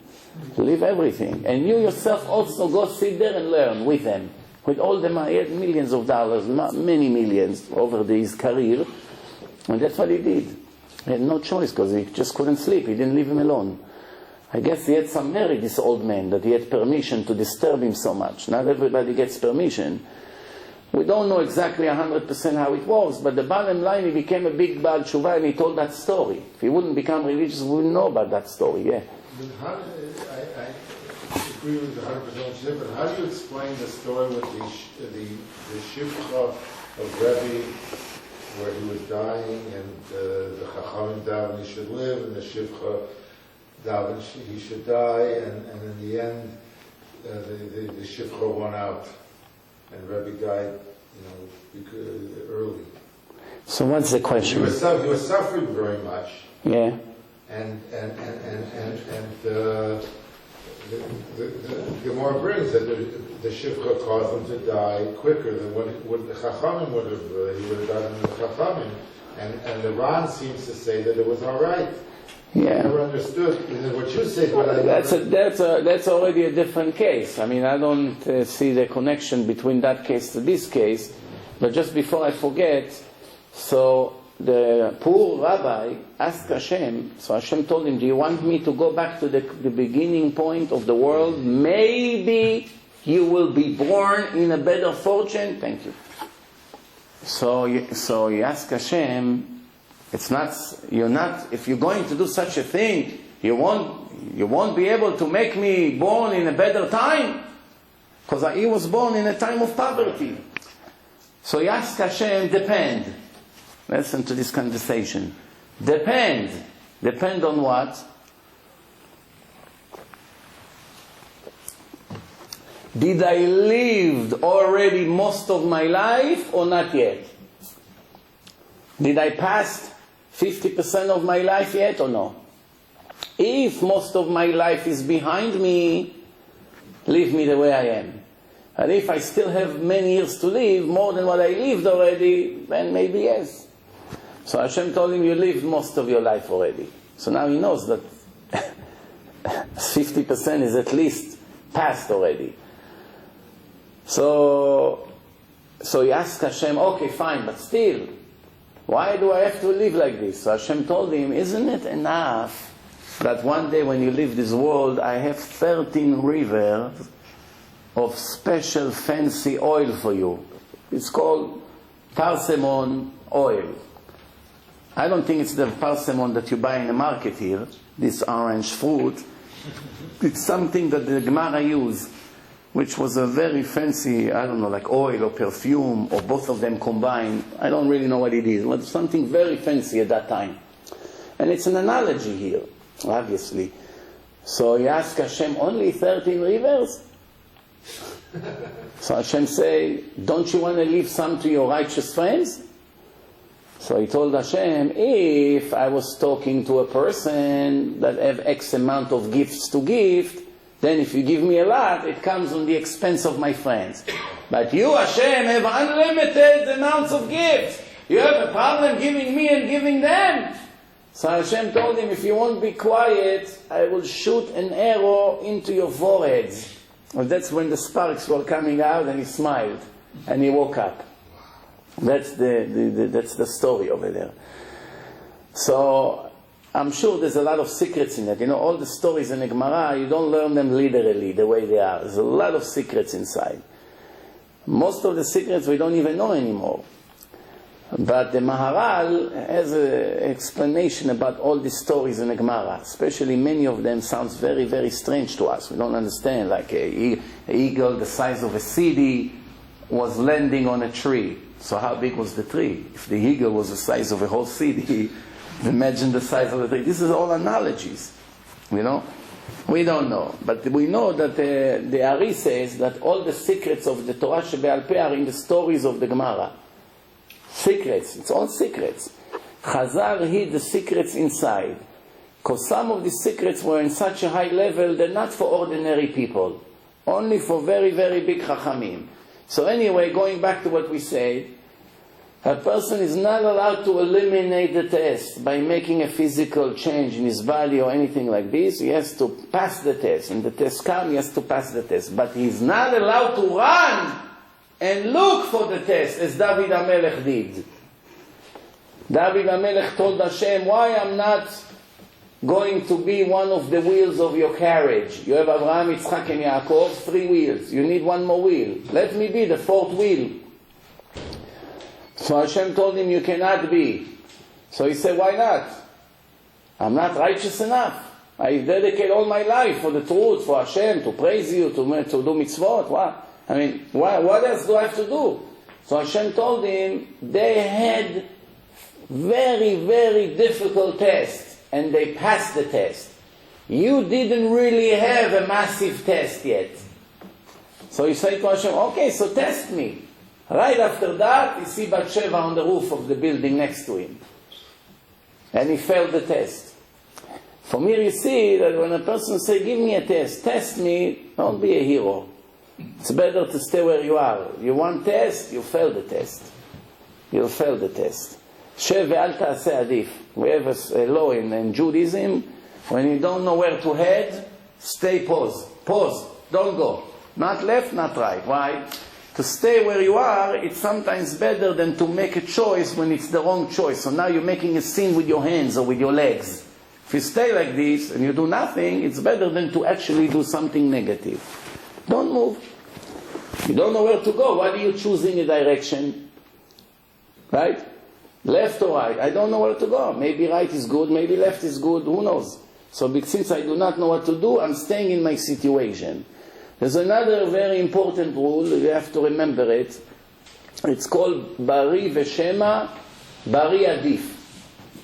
Leave everything. And you yourself also go sit there and learn with them. With all the money, he had millions of dollars, many millions over his career. And that's what he did. He had no choice because he just couldn't sleep. He didn't leave him alone. I guess he had some merit, this old man, that he had permission to disturb him so much. Not everybody gets permission. We don't know exactly 100% how it works, but the bottom line, he became a big Baal Tshuva and he told that story. If he wouldn't become religious, we wouldn't know about that story, yeah. I agree with 100%, but how do you explain the story with the Shivcha of Rabbi, where he was dying and the Chachamim davened he should live, and the Shivcha davened he should die, and in the end, the Shivcha won out. And Rabbi died, early. So what's the question? He was suffering very much. Yeah. And the Gemara brings that the Shivcha caused him to die quicker than what the Chachamim would have. He would have died in the Chachamim. And the Ran seems to say that it was all right. Yeah. I never understood. What you said, what I that's already a different case. I mean, I don't see the connection between that case to this case. But just before I forget, so the poor rabbi asked Hashem, so Hashem told him, do you want me to go back to the beginning point of the world? Maybe you will be born in a better fortune. Thank you. So he asked Hashem, if you're going to do such a thing, you won't be able to make me born in a better time, because he was born in a time of poverty. So he asked Hashem, depend. Listen to this conversation. Depend. Depend on what? Did I live already most of my life or not yet? Did I pass 50% of my life yet or no? If most of my life is behind me, leave me the way I am. And if I still have many years to live, more than what I lived already, then maybe yes. So Hashem told him, you lived most of your life already. So now he knows that 50% is at least past already. So he asked Hashem, okay, fine, but still, why do I have to live like this? So Hashem told him, isn't it enough that one day when you leave this world, I have 13 rivers of special fancy oil for you. It's called parsimon oil. I don't think it's the parsimon that you buy in the market here, this orange fruit. It's something that the Gemara used, which was a very fancy, I don't know, like oil or perfume, or both of them combined. I don't really know what it is. It was something very fancy at that time. And it's an analogy here, obviously. So he asked Hashem, only 13 rivers? So Hashem say, don't you want to leave some to your righteous friends? So he told Hashem, if I was talking to a person that have X amount of gifts to give, then if you give me a lot, it comes on the expense of my friends. But you, Hashem, have unlimited amounts of gifts. You have a problem giving me and giving them. So Hashem told him, if you won't be quiet, I will shoot an arrow into your foreheads. Well, that's when the sparks were coming out, and he smiled, and he woke up. That's the story over there. So I'm sure there's a lot of secrets in it. All the stories in the Gemara, you don't learn them literally the way they are. There's a lot of secrets inside. Most of the secrets we don't even know anymore. But the Maharal has an explanation about all the stories in the Gemara. Especially many of them sounds very, very strange to us. We don't understand. Like an eagle the size of a city was landing on a tree. So how big was the tree? If the eagle was the size of a whole city, imagine the size of the tree. This is all analogies. We don't know. But we know that the Ari says that all the secrets of the Torah Shebe'al Peh are in the stories of the Gemara. Secrets. It's all secrets. Chazal hid the secrets inside. Because some of the secrets were in such a high level, they're not for ordinary people. Only for very, very big Chachamim. So anyway, going back to what we said, a person is not allowed to eliminate the test by making a physical change in his body or anything like this. He has to pass the test. And the test comes, he has to pass the test. But he's not allowed to run and look for the test, as David HaMelech did. David HaMelech told Hashem, why I'm not going to be one of the wheels of your carriage. You have Abraham, Yitzchak, and Yaakov, 3 wheels. You need one more wheel. Let me be the 4th wheel. So Hashem told him, you cannot be. So he said, why not? I'm not righteous enough. I dedicate all my life for the truth, for Hashem, to praise you, to do mitzvot. What? I mean, what else do I have to do? So Hashem told him, they had very, very difficult tests, and they passed the test. You didn't really have a massive test yet. So he said to Hashem, okay, so test me. Right after that, you see Bathsheba on the roof of the building next to him. And he failed the test. From here you see that when a person says, give me a test me, don't be a hero. It's better to stay where you are. You want test, you fail the test. You'll fail the test. Shev ve'al ta'aseh adif. We have a law in Judaism. When you don't know where to head, stay pause. Pause. Don't go. Not left, not right. Why? To stay where you are, it's sometimes better than to make a choice when it's the wrong choice. So now you're making a sin with your hands or with your legs. If you stay like this and you do nothing, it's better than to actually do something negative. Don't move. You don't know where to go. Why do you choose in a direction? Right? Left or right? I don't know where to go. Maybe right is good, maybe left is good, who knows? So since I do not know what to do, I'm staying in my situation. There's another very important rule, you have to remember it. It's called Bari Veshema, Bari Adif.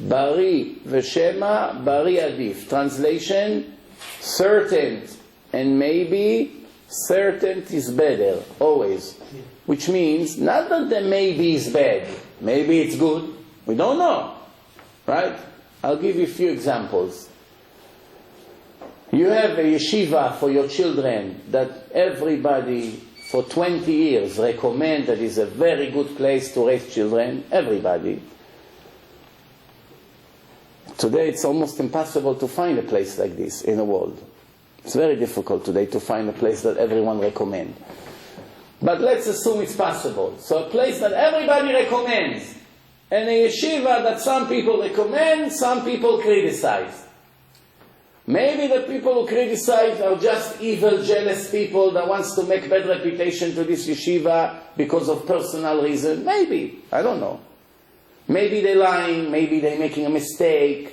Bari Veshema, Bari Adif. Translation, certain and maybe, certain is better, always. Which means, not that the maybe is bad, maybe it's good, we don't know. Right? I'll give you a few examples. You have a yeshiva for your children that everybody for 20 years recommend that is a very good place to raise children. Everybody. Today it's almost impossible to find a place like this in the world. It's very difficult today to find a place that everyone recommends. But let's assume it's possible. So a place that everybody recommends, and a yeshiva that some people recommend, some people criticize. Maybe the people who criticize are just evil, jealous people that wants to make bad reputation to this yeshiva because of personal reason. Maybe. I don't know. Maybe they're lying. Maybe they're making a mistake.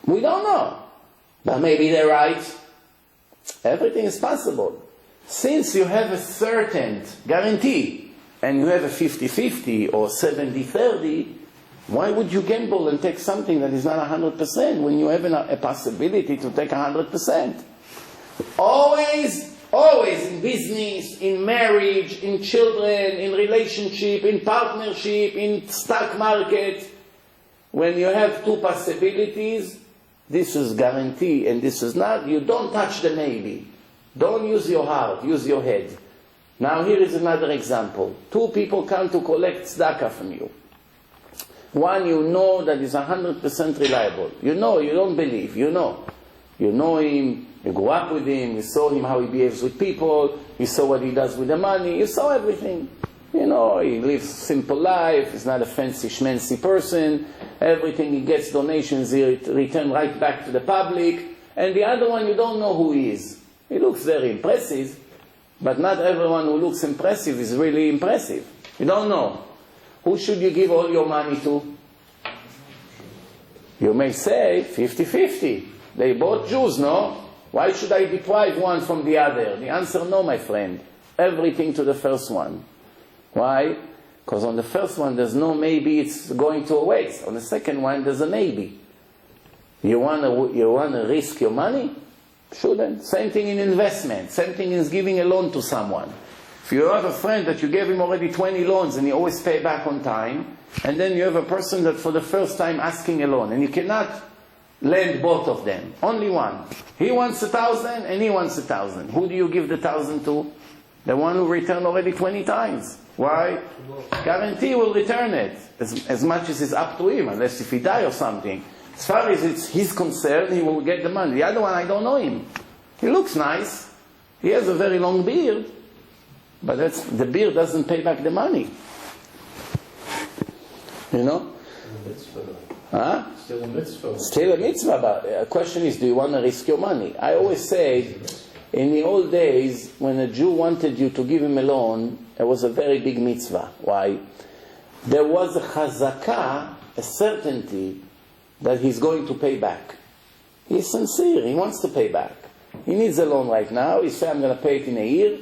We don't know. But maybe they're right. Everything is possible. Since you have a certain guarantee, and you have a 50-50 or 70-30, why would you gamble and take something that is not 100% when you have a possibility to take 100%? Always, always in business, in marriage, in children, in relationship, in partnership, in stock market, when you have 2 possibilities, this is guarantee and this is not, you don't touch the maybe. Don't use your heart, use your head. Now here is another example. 2 people come to collect tzedakah from you. One you know that is 100% reliable. You know, you don't believe, you know. You know him, you grew up with him, you saw him how he behaves with people, you saw what he does with the money, you saw everything. You know, he lives a simple life, he's not a fancy schmancy person, everything he gets donations he return right back to the public, and the other one you don't know who he is. He looks very impressive, but not everyone who looks impressive is really impressive. You don't know. Who should you give all your money to? You may say 50-50. They both Jews, no? Why should I deprive one from the other? The answer, no, my friend. Everything to the first one. Why? Because on the first one there's no maybe it's going to a waste. On the second one there's a maybe. You want to risk your money? Shouldn't. Same thing in investment. Same thing is giving a loan to someone. If you have a friend that you gave him already 20 loans and he always pay back on time, and then you have a person that for the first time asking a loan, and you cannot lend both of them, only one. He wants 1,000 and he wants 1,000. Who do you give the 1,000 to? The one who returned already 20 times. Why? Guarantee will return it, as much as it's up to him, unless if he die or something. As far as it's his concern, he will get the money. The other one, I don't know him. He looks nice. He has a very long beard. But the beard doesn't pay back the money. You know? Huh? Still a mitzvah. Still a mitzvah, but the question is, do you want to risk your money? I always say, in the old days, when a Jew wanted you to give him a loan, it was a very big mitzvah. Why? There was a chazakah, a certainty, that he's going to pay back. He's sincere, he wants to pay back. He needs a loan right now, he said, I'm going to pay it in a year.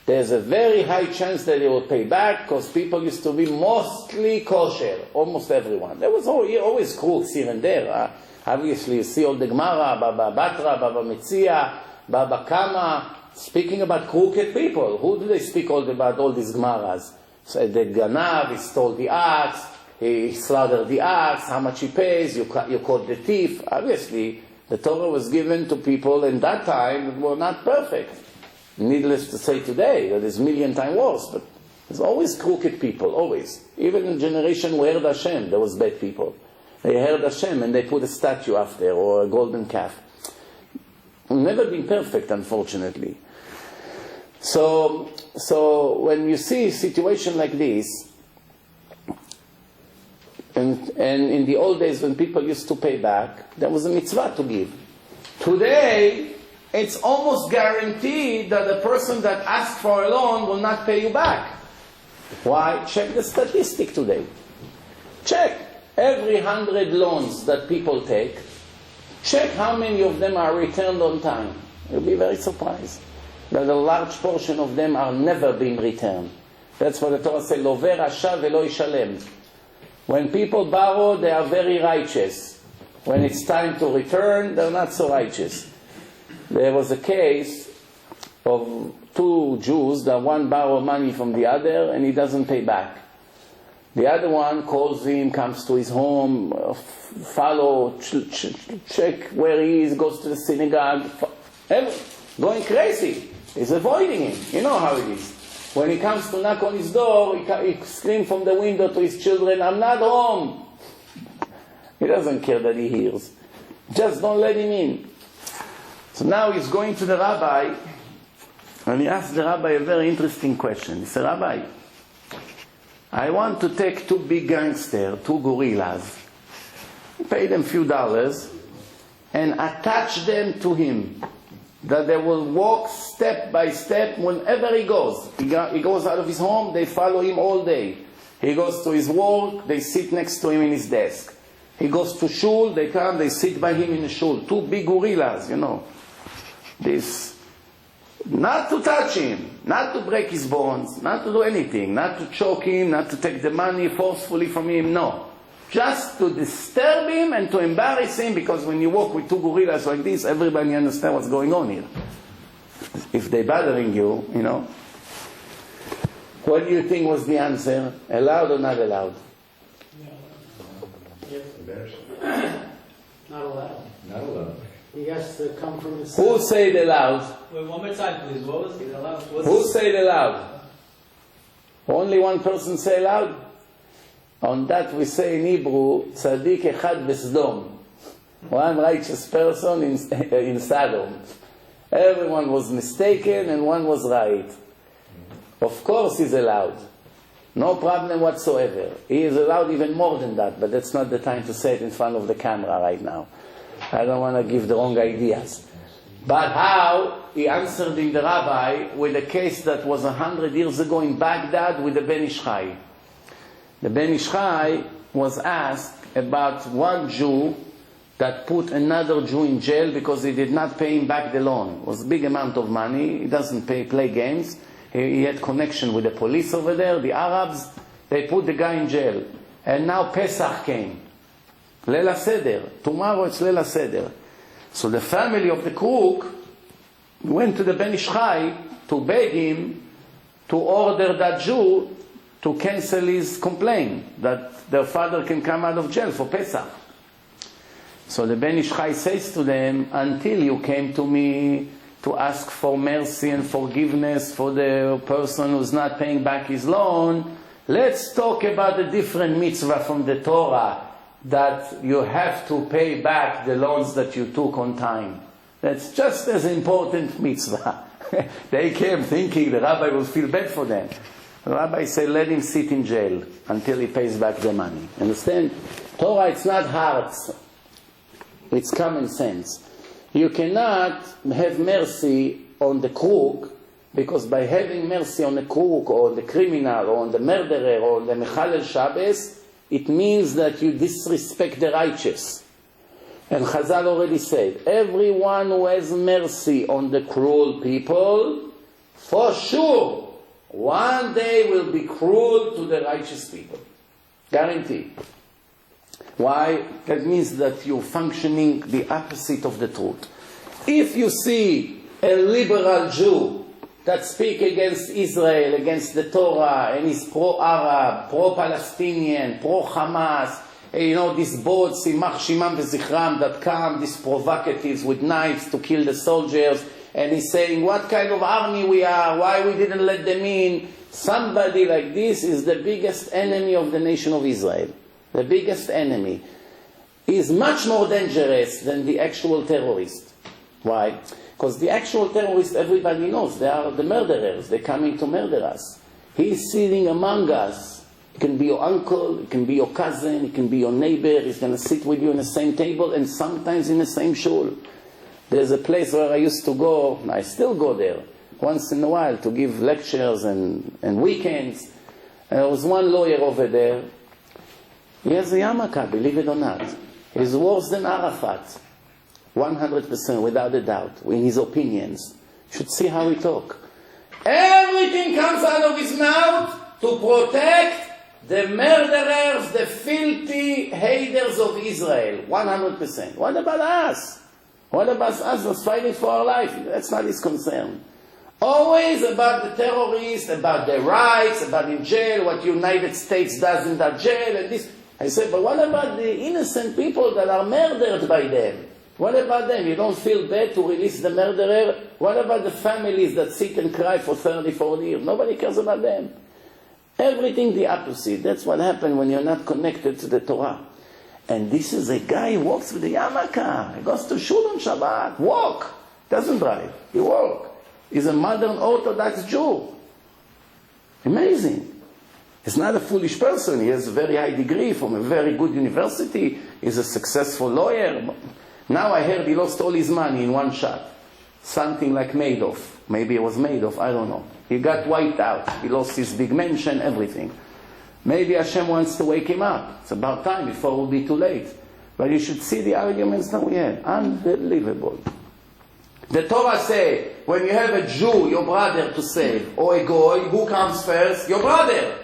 There's a very high chance that he will pay back, because people used to be mostly kosher, almost everyone. There was always crooks here and there. Obviously, you see all the Gemara, Baba Batra, Baba Metzia, Baba Kama, speaking about crooked people. Who do they speak about all these Gemaras? So the Ganav, he stole the ox, he slaughtered the ox, how much he pays, you caught the thief. Obviously, the Torah was given to people in that time that were not perfect. Needless to say today, that is million times worse, but there's always crooked people, always. Even in the generation who heard Hashem, there was bad people. They heard Hashem and they put a statue after, or a golden calf. Never been perfect, unfortunately. So when you see a situation like this, and in the old days when people used to pay back, there was a mitzvah to give. Today, it's almost guaranteed that the person that asked for a loan will not pay you back. Why? Check the statistic today. Check every 100 loans that people take. Check how many of them are returned on time. You'll be very surprised that a large portion of them are never being returned. That's what the Torah says, Lover rasha velo yishalem. When people borrow, they are very righteous. When it's time to return, they're not so righteous. There was a case of two Jews that one borrowed money from the other and he doesn't pay back. The other one calls him, comes to his home, check where he is, goes to the synagogue, going crazy. He's avoiding him. You know how it is. When he comes to knock on his door, he screams from the window to his children, I'm not home. He doesn't care that he hears. Just don't let him in. So now he's going to the rabbi, and he asked the rabbi a very interesting question. He said, Rabbi, I want to take two big gangsters, two gorillas, pay them a few dollars, and attach them to him, that they will walk step by step whenever he goes. He goes out of his home, they follow him all day. He goes to his work, they sit next to him in his desk. He goes to shul, they come, they sit by him in the shul. Two big gorillas, you know. This, not to touch him, not to break his bones, not to do anything, not to choke him, not to take the money forcefully from him, no. Just to disturb him and to embarrass him, because when you walk with two gorillas like this, everybody understands what's going on here. If they're bothering you, you know. What do you think was the answer? Allowed or not allowed? Not allowed. Not allowed. He has to come from his... Who said allowed? Wait, one more time, please. What was it allowed? Who said allowed? Only one person say allowed? On that we say in Hebrew, Tzaddik echad besdom. One righteous person in Sodom. Everyone was mistaken and one was right. Of course he's allowed. No problem whatsoever. He is allowed even more than that, but that's not the time to say it in front of the camera right now. I don't want to give the wrong ideas. But how? He answered in the rabbi with a case that was 100 years ago in Baghdad with the Ben Ish Chai. The Ben Ish Chai was asked about one Jew that put another Jew in jail because he did not pay him back the loan. It was a big amount of money. He doesn't play games. He had connection with the police over there, the Arabs. They put the guy in jail. And now Pesach came. Leila Seder. Tomorrow it's Leila Seder. So the family of the crook went to the Ben Ish Chai to beg him to order that Jew to cancel his complaint, that their father can come out of jail for Pesach. So the Ben Ish Chai says to them, until you came to me to ask for mercy and forgiveness for the person who's not paying back his loan, let's talk about a different mitzvah from the Torah, that you have to pay back the loans that you took on time. That's just as important mitzvah. They came thinking the rabbi will feel bad for them. The rabbi said, let him sit in jail until he pays back the money. Understand? Torah, it's not hard. It's common sense. You cannot have mercy on the crook, because by having mercy on the crook or the criminal or on the murderer or on the Mechalel Shabbos, it means that you disrespect the righteous. And Chazal already said, everyone who has mercy on the cruel people, for sure, one day will be cruel to the righteous people. Guaranteed. Why? That means that you're functioning the opposite of the truth. If you see a liberal Jew that speaks against Israel, against the Torah, and is pro-Arab, pro-Palestinian, pro-Hamas, these boats, Imach Shimam v'Zichram, that come, these provocatives with knives to kill the soldiers, and he's saying, what kind of army we are, why we didn't let them in. Somebody like this is the biggest enemy of the nation of Israel. The biggest enemy. He is much more dangerous than the actual terrorist. Why? Because the actual terrorists, everybody knows, they are the murderers. They're coming to murder us. He's sitting among us. It can be your uncle, it can be your cousin, it can be your neighbor. He's going to sit with you in the same table and sometimes in the same shul. There's a place where I used to go, and I still go there, once in a while to give lectures and weekends. And there was one lawyer over there. He has a yarmulke, believe it or not. He's worse than Arafat. 100%, without a doubt, in his opinions. You should see how he talks. Everything comes out of his mouth to protect the murderers, the filthy haters of Israel. 100%. What about us? What about us that's fighting for our life? That's not his concern. Always about the terrorists, about their rights, about in jail, what United States does in that jail, and this. I said, but what about the innocent people that are murdered by them? What about them? You don't feel bad to release the murderer? What about the families that sit and cry for 30, 40 years? Nobody cares about them. Everything the opposite. That's what happens when you're not connected to the Torah. And this is a guy who walks with the yarmulke. He goes to shul on Shabbat. Walk. Doesn't drive. He walks. He's a modern Orthodox Jew. Amazing. He's not a foolish person. He has a very high degree from a very good university. He's a successful lawyer. Now I heard he lost all his money in one shot. Something like Madoff. Maybe it was Madoff, I don't know. He got wiped out. He lost his big mansion, everything. Maybe Hashem wants to wake him up. It's about time before it will be too late. But you should see the arguments that we had. Unbelievable. The Torah says, when you have a Jew, your brother, to save, or a Goy, who comes first? Your brother.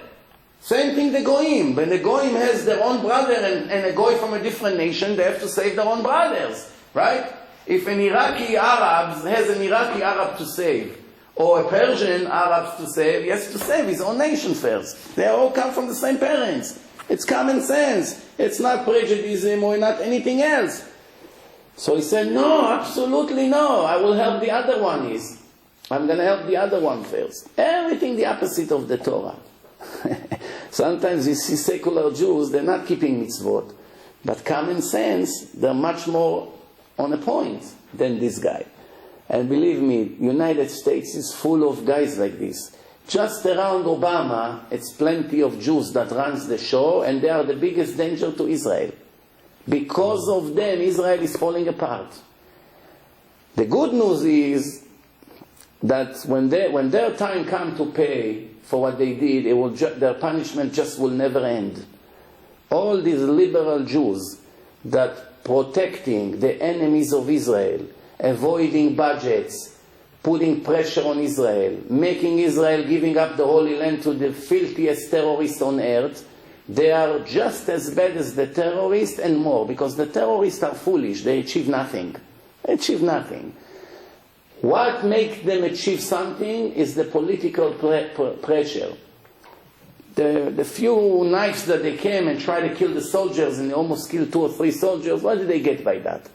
Same thing the Goyim. When the Goyim has their own brother and a Goy from a different nation, they have to save their own brothers. Right? If an Iraqi Arab has an Iraqi Arab to save, or a Persian Arab to save, he has to save his own nation first. They all come from the same parents. It's common sense. It's not prejudice or not anything else. So he said, no, absolutely no. I will help the other one. I'm going to help the other one first. Everything the opposite of the Torah. Sometimes you see secular Jews, they're not keeping mitzvot. But common sense, they're much more on a point than this guy. And believe me, United States is full of guys like this. Just around Obama, it's plenty of Jews that runs the show, and they are the biggest danger to Israel. Because of them, Israel is falling apart. The good news is that when their time comes to pay for what they did, their punishment just will never end. All these liberal Jews that protecting the enemies of Israel, avoiding budgets, putting pressure on Israel, making Israel giving up the Holy Land to the filthiest terrorists on earth, they are just as bad as the terrorists and more, because the terrorists are foolish. They achieve nothing. They achieve nothing. What makes them achieve something is the political pressure. The few knives that they came and tried to kill the soldiers, and they almost killed 2 or 3 soldiers, what did they get by that?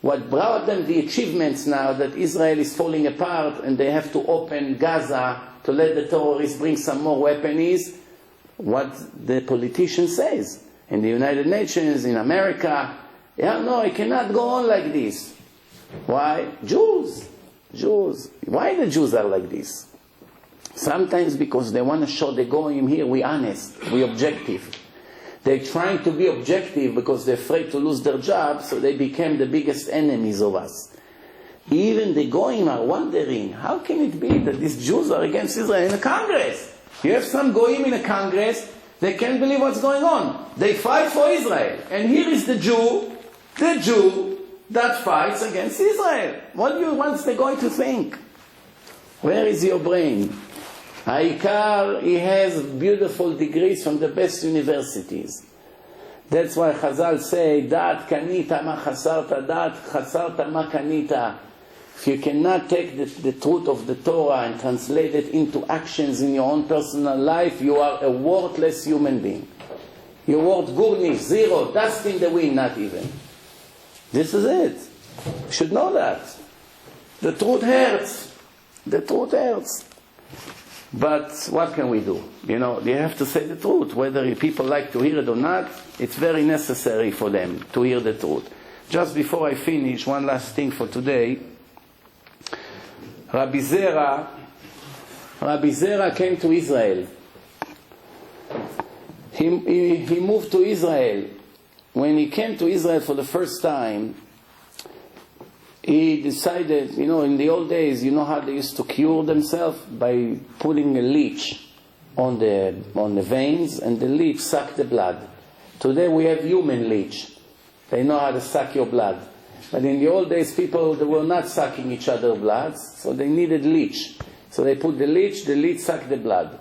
What brought them the achievements now that Israel is falling apart and they have to open Gaza to let the terrorists bring some more weapons is what the politician says in the United Nations, in America. Yeah, no, it cannot go on like this. Why? Jews. Why the Jews are like this? Sometimes because they want to show the goyim here, we honest, we objective. They're trying to be objective because they're afraid to lose their job, so they became the biggest enemies of us. Even the goyim are wondering, how can it be that these Jews are against Israel in the Congress? You have some goyim in the Congress, they can't believe what's going on. They fight for Israel. And here is the Jew that fights against Israel. What do you want the goy to think? Where is your brain? Ha'ikar, he has beautiful degrees from the best universities. That's why Chazal say, Dat kanita ma chasarta, dat chasarta ma kanita. If you cannot take the truth of the Torah and translate it into actions in your own personal life, you are a worthless human being. You're worth gurnish, zero, dust in the wind, not even. This is it. You should know that. The truth hurts. The truth hurts. But what can we do? You have to say the truth. Whether people like to hear it or not, it's very necessary for them to hear the truth. Just before I finish, one last thing for today. Rabbi Zera came to Israel. He moved to Israel. When he came to Israel for the first time, he decided, in the old days, how they used to cure themselves? By putting a leech on the veins, and the leech sucked the blood. Today we have human leech. They know how to suck your blood. But in the old days, people, they were not sucking each other's blood, so they needed leech. So they put the leech sucked the blood.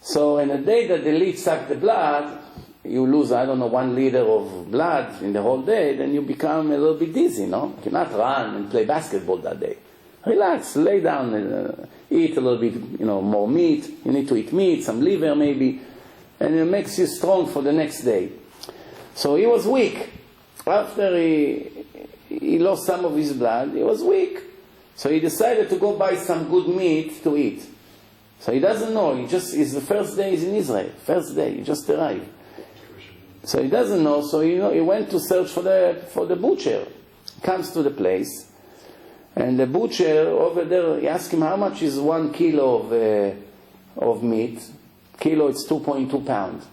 So in the day that the leech sucked the blood, you lose, 1 liter of blood in the whole day, then you become a little bit dizzy, You cannot run and play basketball that day. Relax, lay down, and eat a little bit, more meat. You need to eat meat, some liver maybe, and it makes you strong for the next day. So he was weak. After he lost some of his blood, he was weak. So he decided to go buy some good meat to eat. So he doesn't know, it's the first day he's in Israel. First day, he just arrived. So he doesn't know, so he went to search for the butcher. Comes to the place, and the butcher over there, he asks him, how much is 1 kilo of meat? Kilo, it's 2.2 pounds.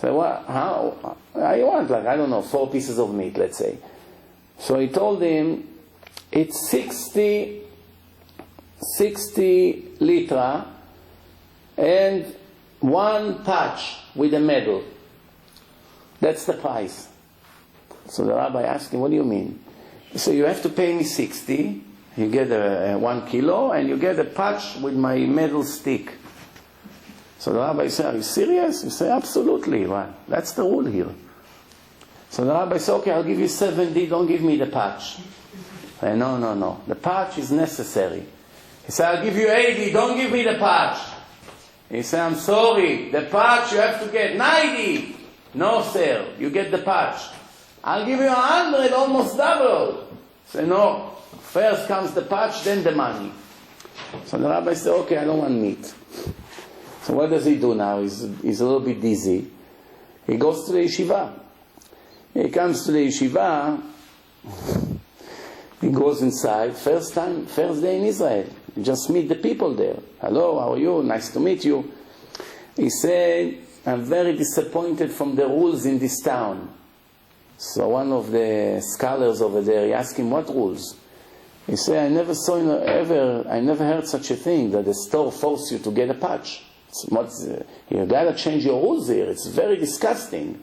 So how you want, 4 pieces of meat, let's say. So he told him, it's 60 litra and 1 patch with a medal. That's the price. So the rabbi asked him, what do you mean? So you have to pay me 60, you get 1 kilo, and you get a patch with my medal stick. So the rabbi said, are you serious? He said, absolutely. Well, that's the rule here. So the rabbi said, okay, I'll give you 70, don't give me the patch. He said, no, the patch is necessary. He said, I'll give you 80, don't give me the patch. He said, I'm sorry, the patch you have to get 90. No, sir, you get the patch. I'll give you 100, almost double. Say, no, first comes the patch, then the money. So the rabbi said, okay, I don't want meat. So what does he do now? He's a little bit dizzy. He goes to the yeshiva. He comes to the yeshiva. He goes inside. First day in Israel. You just meet the people there. Hello, how are you? Nice to meet you. He said, I'm very disappointed from the rules in this town. So one of the scholars over there, he asked him, what rules? He said, I never heard such a thing, that the store forced you to get a patch. You gotta change your rules here, it's very disgusting.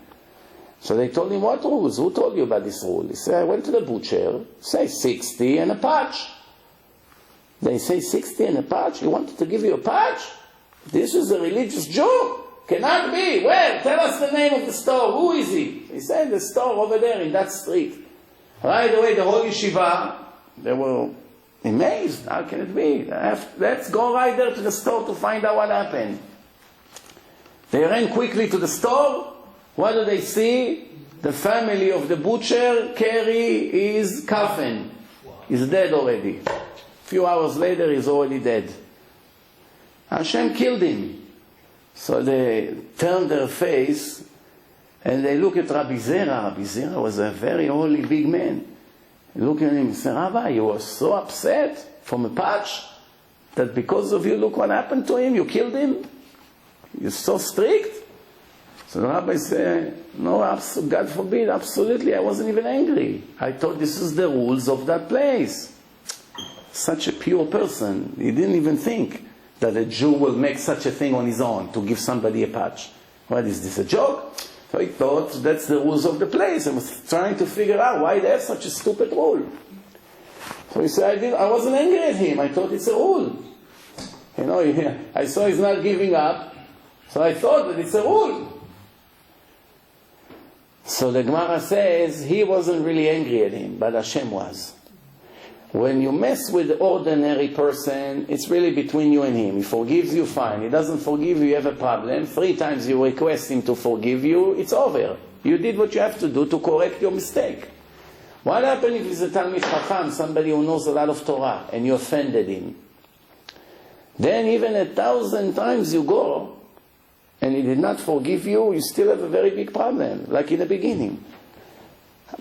So they told him, what rules? Who told you about this rule? He said, I went to the butcher, say 60 and a patch. They say 60 and a patch? He wanted to give you a patch? This is a religious Jew? Cannot be. Where? Tell us the name of the store. Who is he? He said, the store over there in that street. Right away, the whole yeshiva, they were amazed. How can it be? Let's go right there to the store to find out what happened. They ran quickly to the store. What do they see? The family of the butcher carry his coffin. He's dead already. A few hours later, he's already dead. Hashem killed him. So they turned their face and they look at Rabbi Zera. Rabbi Zera was a very holy big man. They look at him and say, Rabbi, you were so upset from a patch? that because of you, look what happened to him, you killed him? You're so strict? So the rabbi said, no, God forbid, absolutely, I wasn't even angry. I thought this is the rules of that place. Such a pure person, he didn't even think that a Jew will make such a thing on his own to give somebody a patch. What is this, a joke? So he thought that's the rules of the place and was trying to figure out why they have such a stupid rule. So he said, I wasn't angry at him, I thought it's a rule. You know, I saw he's not giving up, so I thought that it's a rule. So the Gemara says he wasn't really angry at him, but Hashem was. When you mess with the ordinary person, it's really between you and him. He forgives you, fine. He doesn't forgive you, you have a problem. 3 times you request him to forgive you, it's over. You did what you have to do to correct your mistake. What happens if he's a Talmid Chacham, somebody who knows a lot of Torah, and you offended him? Then even 1,000 times you go, and he did not forgive you, you still have a very big problem, like in the beginning.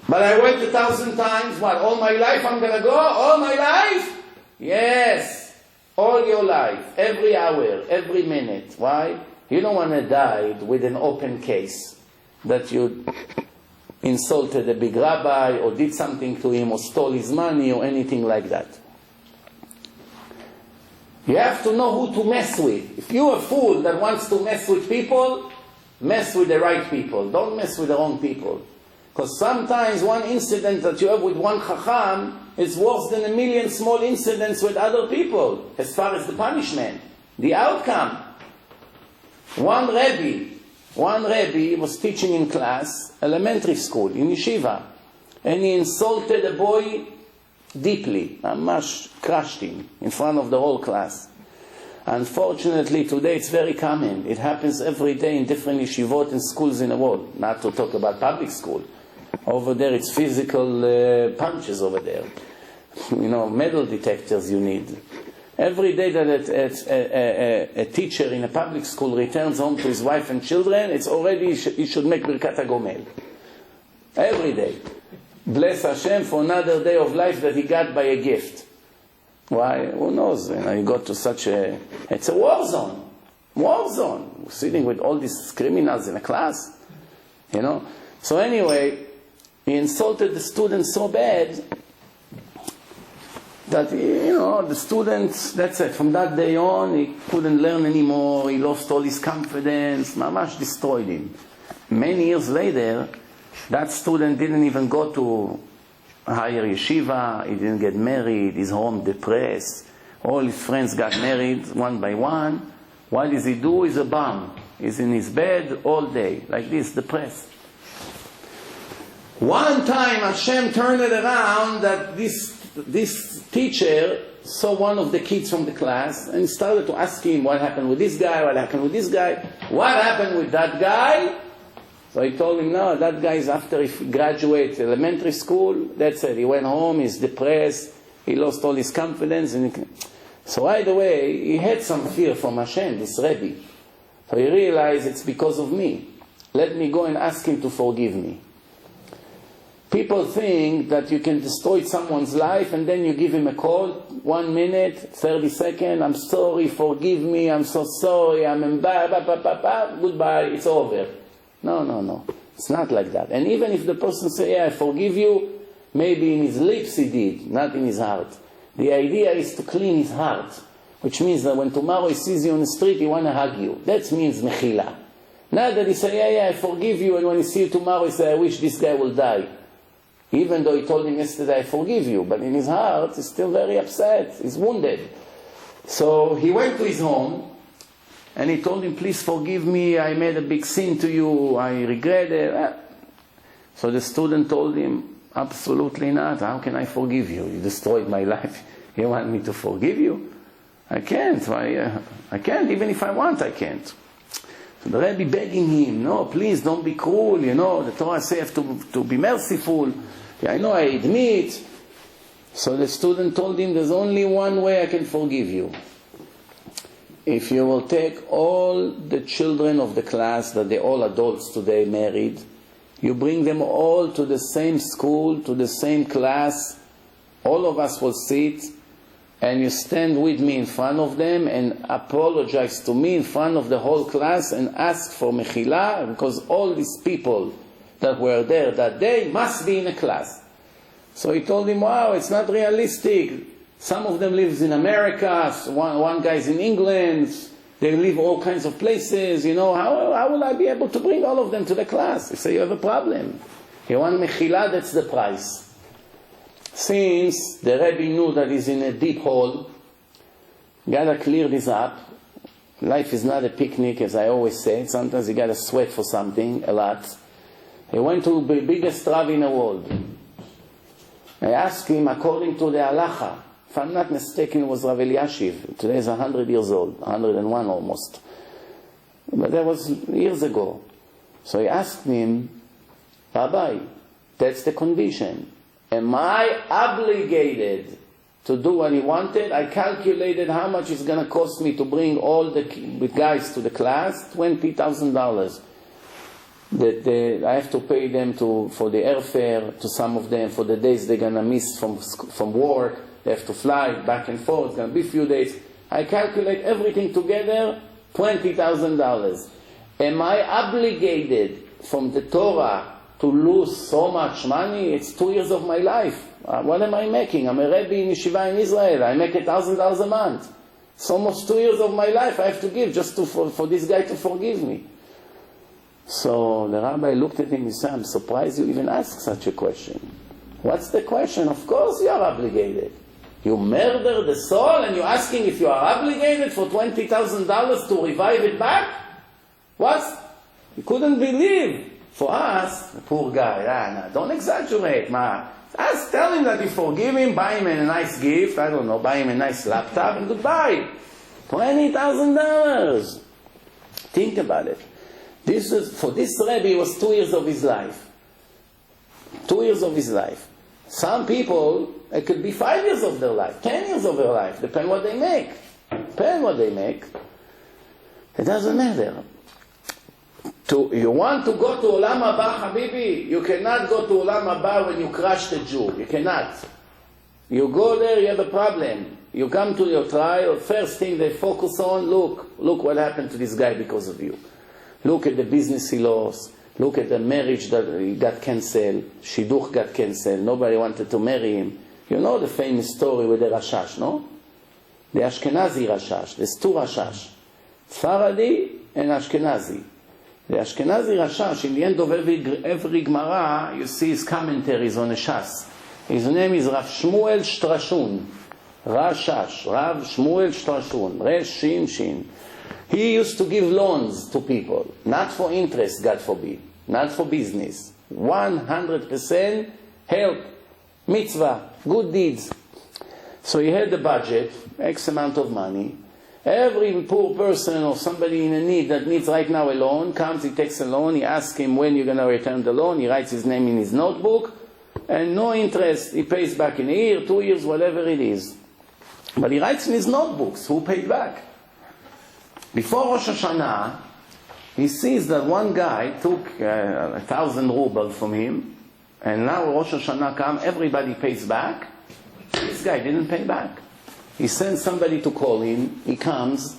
But I went 1,000 times, what, all my life I'm going to go? All my life? Yes, all your life, every hour, every minute. Why? You don't want to die with an open case, that you insulted a big rabbi, or did something to him, or stole his money, or anything like that. You have to know who to mess with. If you're a fool that wants to mess with people, mess with the right people. Don't mess with the wrong people. Because sometimes one incident that you have with one chacham is worse than 1,000,000 small incidents with other people, as far as the punishment, the outcome. One Rabbi was teaching in class, elementary school, in yeshiva, and he insulted a boy deeply. Amash crushed him in front of the whole class. Unfortunately, today it's very common. It happens every day in different yeshivot and schools in the world. Not to talk about public school. Over there it's physical punches over there. You know, metal detectors you need. Every day that a teacher in a public school returns home to his wife and children, it's already, he should make Birkat HaGomel. Every day. Bless Hashem for another day of life that he got by a gift. Why? Who knows? You know, you got to such a... It's a war zone. War zone. Sitting with all these criminals in a class. You know? So anyway, he insulted the students so bad that, you know, the students, that's it. From that day on, he couldn't learn anymore. He lost all his confidence. Mamash destroyed him. Many years later, that student didn't even go to a higher yeshiva. He didn't get married. He's home depressed. All his friends got married one by one. What does he do? He's a bum. He's in his bed all day, like this, depressed. One time Hashem turned it around that this teacher saw one of the kids from the class and started to ask him what happened with this guy, what happened with this guy, what happened with that guy. So he told him, no, that guy is after he graduated elementary school, that's it, he went home, he's depressed, he lost all his confidence. So right away, he had some fear from Hashem, this Rabbi. So he realized it's because of me. Let me go and ask him to forgive me. People think that you can destroy someone's life and then you give him a call, 1 minute, 30 seconds, I'm sorry, forgive me, I'm so sorry, I'm embarrassed, goodbye, it's over. No. It's not like that. And even if the person says, yeah, I forgive you, maybe in his lips he did, not in his heart. The idea is to clean his heart, which means that when tomorrow he sees you on the street, he want to hug you. That means mechila. Not that he say, yeah, I forgive you, and when he see you tomorrow, he say, I wish this guy will die. Even though he told him yesterday, I forgive you, but in his heart, he's still very upset, he's wounded. So he went to his home, and he told him, please forgive me, I made a big sin to you, I regret it. So the student told him, absolutely not, how can I forgive you? You destroyed my life, you want me to forgive you? I can't, I can't, even if I want, I can't. So the Rabbi begging him, no, please don't be cruel, you know, the Torah says to be merciful. Yeah, I know, I admit. So the student told him, there's only one way I can forgive you. If you will take all the children of the class, that they're all adults today, married, you bring them all to the same school, to the same class, all of us will sit, and you stand with me in front of them and apologize to me in front of the whole class and ask for mechila, because all these people that were there that day must be in a class. So he told him, wow, it's not realistic. Some of them lives in America, one guy's in England, they live all kinds of places, how will I be able to bring all of them to the class? He said, you have a problem. You want mechila, that's the price. Since the Rabbi knew that he's in a deep hole, gotta clear this up. Life is not a picnic, as I always say. Sometimes you gotta sweat for something, a lot. He went to the biggest Rav in the world. I asked him, according to the halacha, if I'm not mistaken, it was Rav Eliashiv. Today is 100 years old, 101 almost. But that was years ago. So he asked him, Rabbi, that's the condition. Am I obligated to do what he wanted? I calculated how much it's going to cost me to bring all the guys to the class, $20,000. I have to pay them for the airfare, to some of them, for the days they're going to miss from work. They have to fly back and forth. It's going to be a few days. I calculate everything together, $20,000. Am I obligated from the Torah to lose so much money? It's 2 years of my life. What am I making? I'm a Rabbi in Yeshiva in Israel. I make $1,000 a month. It's almost 2 years of my life I have to give just for this guy to forgive me. So the rabbi looked at him and said, I'm surprised you even asked such a question. What's the question? Of course you are obligated. You murder the soul and you're asking if you are obligated for $20,000 to revive it back? What? You couldn't believe. For us, the poor guy, don't exaggerate, Just tell him that you forgive him, buy him a nice gift, I don't know, buy him a nice laptop, and goodbye. $20,000. Think about it. For this Rebbe, it was 2 years of his life. 2 years of his life. Some people, it could be 5 years of their life, 10 years of their life, depending what they make. It doesn't matter. You want to go to Olam Haba, Habibi? You cannot go to Olam Haba when you crushed a Jew. You cannot. You go there, you have a problem. You come to your trial, first thing they focus on, look what happened to this guy because of you. Look at the business he lost. Look at the marriage that got cancelled. Shidduch got cancelled. Nobody wanted to marry him. You know the famous story with the Rashash, no? The Ashkenazi Rashash. There's two Rashash. Faradi and Ashkenazi. The Ashkenazi Rashash, in the end of every Gemara, you see his commentaries on the Shas. His name is Rav Shmuel Shtrashun. Rashash. Rav Shmuel Shtrashun. Resh Shin Shin. He used to give loans to people. Not for interest, God forbid. Not for business. 100% help. Mitzvah. Good deeds. So he had the budget, X amount of money. Every poor person or somebody in a need that needs right now a loan comes, he takes a loan, he asks him when you're going to return the loan, he writes his name in his notebook, and no interest, he pays back in a year, 2 years, whatever it is. But he writes in his notebooks who paid back. Before Rosh Hashanah, he sees that one guy took 1,000 rubles from him, and now Rosh Hashanah comes, everybody pays back. This guy didn't pay back. He sends somebody to call him, he comes,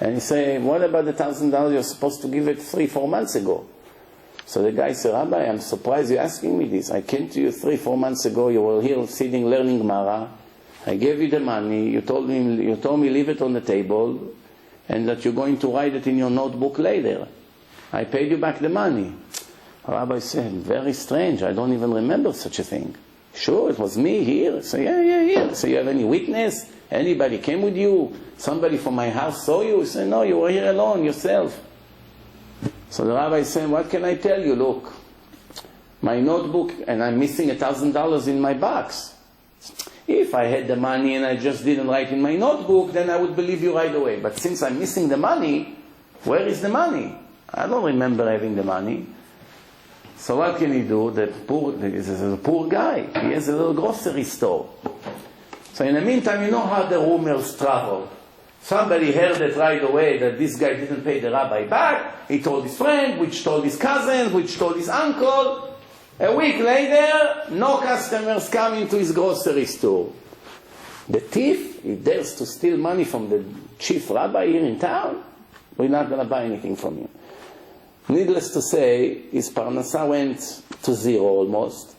and he says, what about the $1,000 you're supposed to give it 3-4 months ago? So the guy said, Rabbi, I'm surprised you're asking me this. I came to you 3-4 months ago, you were here sitting learning Gemara, I gave you the money, you told me leave it on the table, and that you're going to write it in your notebook later. I paid you back the money. Rabbi said, very strange, I don't even remember such a thing. Sure, it was me here. So yeah. So you have any witness? Anybody came with you? Somebody from my house saw you? He said, no, you were here alone, yourself. So the rabbi said, what can I tell you? Look, my notebook, and I'm missing $1,000 in my box. If I had the money and I just didn't write in my notebook, then I would believe you right away. But since I'm missing the money, where is the money? I don't remember having the money. So what can he do? This is a poor guy. He has a little grocery store. So in the meantime, you know how the rumors travel. Somebody heard it right away that this guy didn't pay the rabbi back. He told his friend, which told his cousin, which told his uncle. A week later, no customers come into his grocery store. The thief, he dares to steal money from the chief rabbi here in town. We're not going to buy anything from you. Needless to say, his parnasa went to zero almost.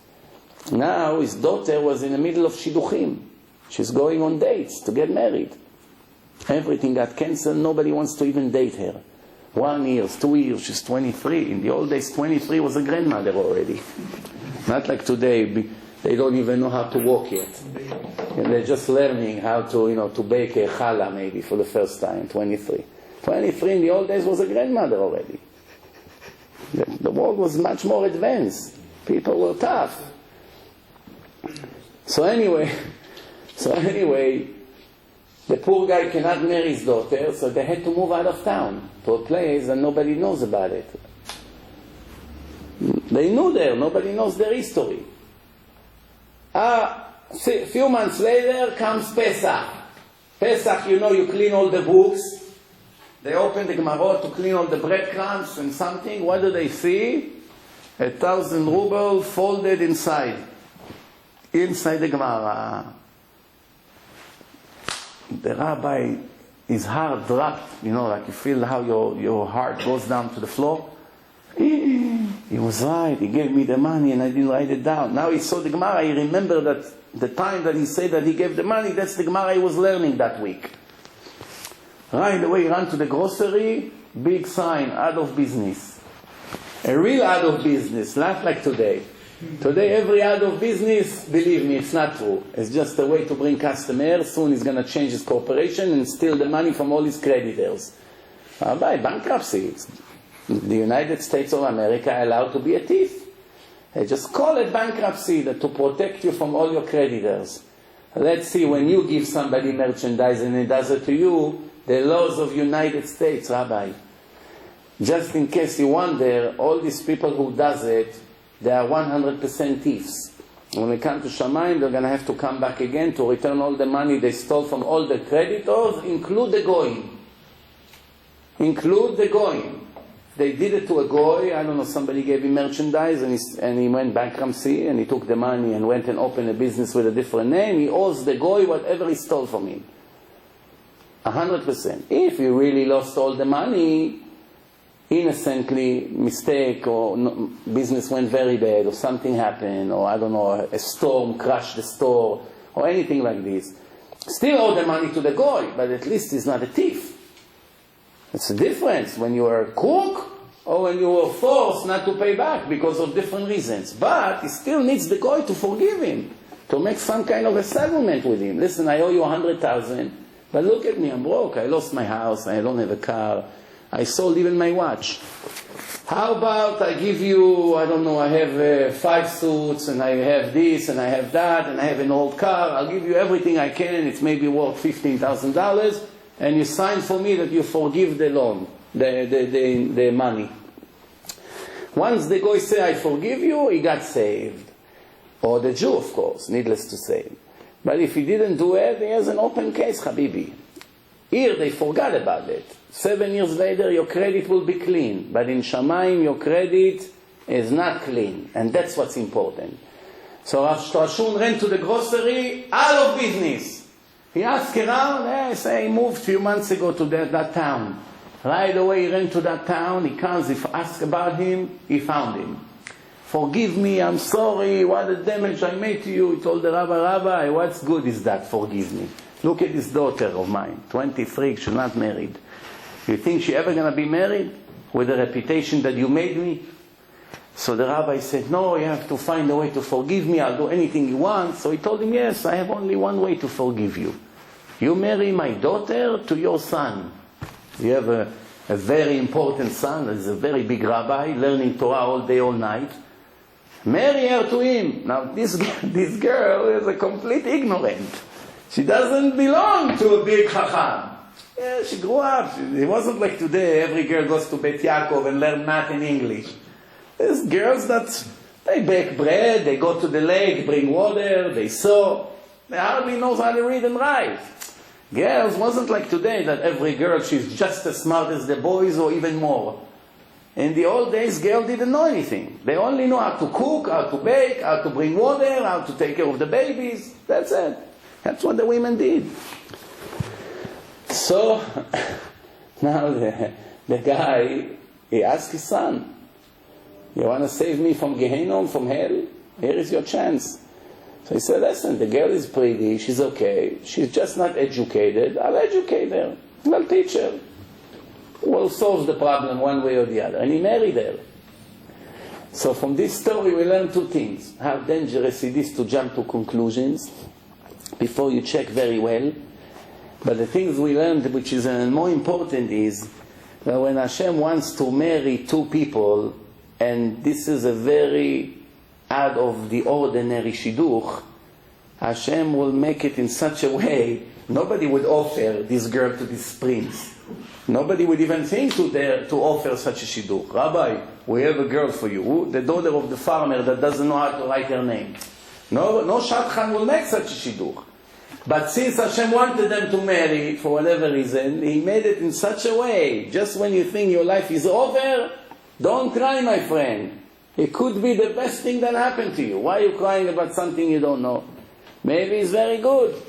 Now his daughter was in the middle of shidduchim. She's going on dates to get married. Everything got cancelled. Nobody wants to even date her. 1 year, 2 years, she's 23. In the old days, 23 was a grandmother already. Not like today, they don't even know how to walk yet. And they're just learning how to, to bake a challah maybe for the first time, 23. 23 in the old days was a grandmother already. The world was much more advanced. People were tough. So anyway, the poor guy cannot marry his daughter, so they had to move out of town to a place and nobody knows about it. They knew there, nobody knows their history. A few months later comes Pesach. Pesach, you clean all the books. They open the Gemarot to clean all the breadcrumbs and something. What do they see? 1,000 rubles folded inside the Gemara. The rabbi, his heart dropped, like you feel how your heart goes down to the floor. He was right, he gave me the money and I didn't write it down. Now he saw the Gemara, he remembered that the time that he said that he gave the money, that's the Gemara he was learning that week. Right away he ran to the grocery, big sign, out of business. A real out of business, not like today. Today every out of business, believe me, it's not true. It's just a way to bring customers. Soon he's going to change his corporation and steal the money from all his creditors. By bankruptcy. The United States of America allowed to be a thief. They just call it bankruptcy to protect you from all your creditors. Let's see, when you give somebody merchandise and he does it to you, the laws of United States, Rabbi. Just in case you wonder, all these people who does it, they are 100% thieves. When they come to Shamayim, they're going to have to come back again to return all the money they stole from all the creditors, include the goyim. Include the goyim. They did it to a goy, I don't know, somebody gave him merchandise and he went bankruptcy and he took the money and went and opened a business with a different name. He owes the goy whatever he stole from him. 100%. If you really lost all the money, innocently, mistake, or business went very bad, or something happened, or I don't know, a storm crashed the store, or anything like this, still owe the money to the goy, but at least he's not a thief. It's a difference when you are a crook or when you were forced not to pay back because of different reasons. But he still needs the goy to forgive him, to make some kind of a settlement with him. Listen, I owe you 100,000, but look at me, I'm broke. I lost my house, I don't have a car, I sold even my watch. How about I give you, I don't know, I have 5 suits and I have this and I have that and I have an old car. I'll give you everything I can. It's maybe worth $15,000. And you sign for me that you forgive the loan, the money. Once the guy say, I forgive you, he got saved. Or the Jew, of course, needless to say. But if he didn't do it, he has an open case, Habibi. Here they forgot about it. 7 years later, your credit will be clean. But in Shamayim, your credit is not clean. And that's what's important. So Rav Shtrashun ran to the grocery, out of business. He asked around, say he moved a few months ago to that town. Right away he ran to that town, he comes, if asked about him, he found him. Forgive me, I'm sorry, what a damage I made to you. He told the Rabbi, what's good is that, forgive me. Look at this daughter of mine, 23, she's not married. You think she ever going to be married with the reputation that you made me? So the rabbi said, no, you have to find a way to forgive me, I'll do anything you want. So he told him, yes, I have only one way to forgive you. You marry my daughter to your son. You have a very important son, he's a very big rabbi, learning Torah all day, all night. Marry her to him. Now this girl is a complete ignorant. She doesn't belong to a big chacham. Yeah, she grew up. It wasn't like today, every girl goes to Bet Yaakov and learn math and English. There's girls that, they bake bread, they go to the lake, bring water, they sew. They hardly knows how to read and write. Girls wasn't like today that every girl, she's just as smart as the boys or even more. In the old days, girls didn't know anything. They only know how to cook, how to bake, how to bring water, how to take care of the babies. That's it. That's what the women did. So, now the guy, he asked his son, you want to save me from Gehenna, from hell? Here is your chance. So he said, listen, the girl is pretty, she's okay, she's just not educated, I'll educate her, I'll teach her. We'll solve the problem one way or the other. And he married her. So from this story we learn two things. How dangerous it is to jump to conclusions before you check very well. But the things we learned, which is more important, is that when Hashem wants to marry two people, and this is a very out of the ordinary shidduch, Hashem will make it in such a way, nobody would offer this girl to this prince. Nobody would even think to offer such a shidduch. Rabbi, we have a girl for you, the daughter of the farmer that doesn't know how to write her name. No shadchan will make such a shidduch. But since Hashem wanted them to marry, for whatever reason, He made it in such a way, just when you think your life is over, don't cry, my friend. It could be the best thing that happened to you. Why are you crying about something you don't know? Maybe it's very good.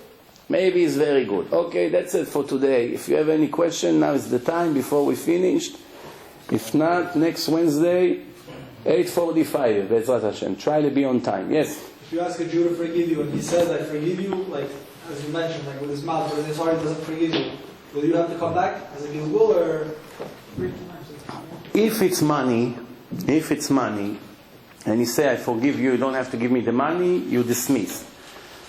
Maybe it's very good. Okay, that's it for today. If you have any question, now is the time before we finished. If not, next Wednesday, 8:45, Bezrat Hashem. Try to be on time. Yes? If you ask a Jew to forgive you and he says, I forgive you, like, as you mentioned, like with his mouth, but in his heart he doesn't forgive you, will you have to come back as a gilgul, or? If it's money, and you say, I forgive you, you don't have to give me the money, you dismiss.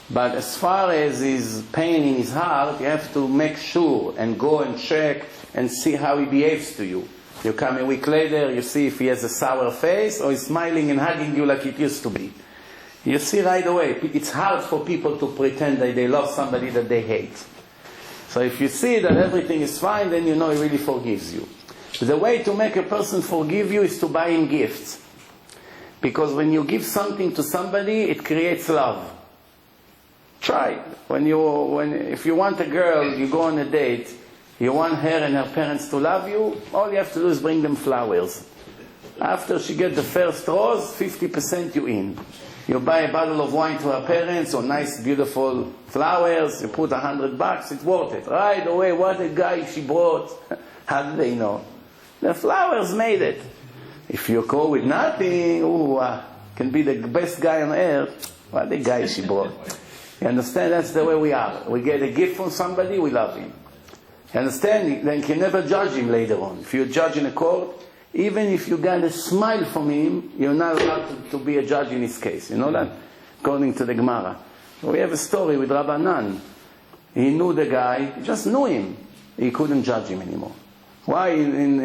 But as far as his pain in his heart, you have to make sure and go and check and see how he behaves to you. You come a week later, you see if he has a sour face or he's smiling and hugging you like it used to be. You see right away. It's hard for people to pretend that they love somebody that they hate. So if you see that everything is fine, then you know he really forgives you. The way to make a person forgive you is to buy him gifts. Because when you give something to somebody, it creates love. Try. If you want a girl, you go on a date, you want her and her parents to love you, all you have to do is bring them flowers. After she gets the first rose, 50% you in. You buy a bottle of wine to her parents, or nice, beautiful flowers, you put $100, it's worth it. Right away, what a guy she brought. How do they know? The flowers made it. If you go with nothing, can be the best guy on earth. What a guy she brought. You understand? That's the way we are. We get a gift from somebody, we love him. You understand? Then you can never judge him later on. If you judge in a court, even if you got a smile from him, you're not allowed to be a judge in his case. You know that? According to the Gemara. We have a story with Rabbanan. He knew the guy, he just knew him. He couldn't judge him anymore. Why? In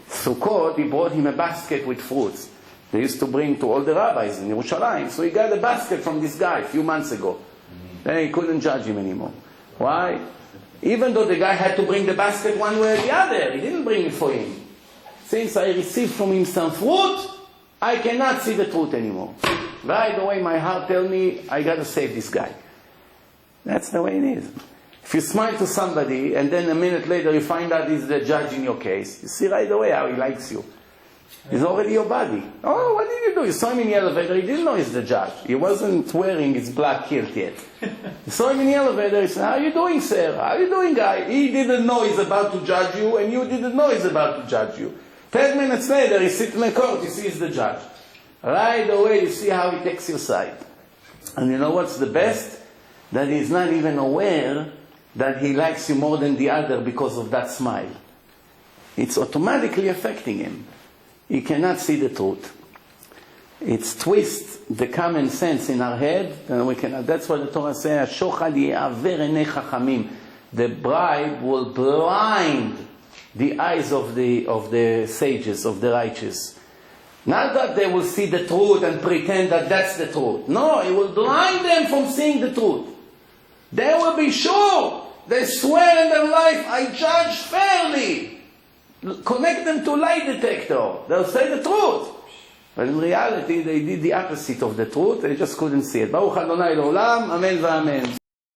Sukkot, he brought him a basket with fruits. They used to bring to all the rabbis in Yerushalayim. So he got a basket from this guy a few months ago. Then he couldn't judge him anymore. Why? Even though the guy had to bring the basket one way or the other, he didn't bring it for him. Since I received from him some fruit, I cannot see the truth anymore. Right away my heart tells me, I got to save this guy. That's the way it is. If you smile to somebody and then a minute later you find out he's the judge in your case, you see right away how he likes you. He's already your buddy. Oh, what did you do? You saw him in the elevator, he didn't know he's the judge. He wasn't wearing his black kilt yet. You saw him in the elevator, he said, how are you doing, sir? How are you doing, guy? He didn't know he's about to judge you, and you didn't know he's about to judge you. 10 minutes later, he sits in the court, he sees the judge. Right away, you see how he takes your side. And you know what's the best? That he's not even aware that he likes you more than the other because of that smile. It's automatically affecting him. He cannot see the truth. It's twist the common sense in our head, and we cannot. That's what the Torah says. The bribe will blind the eyes of the sages, of the righteous. Not that they will see the truth and pretend that that's the truth. No, it will blind them from seeing the truth. They will be sure. They swear in their life, I judge fairly. Connect them to lie detector. They'll say the truth. But in reality, they did the opposite of the truth. They just couldn't see it. Baruch Adonai L'olam. Amen v'amen.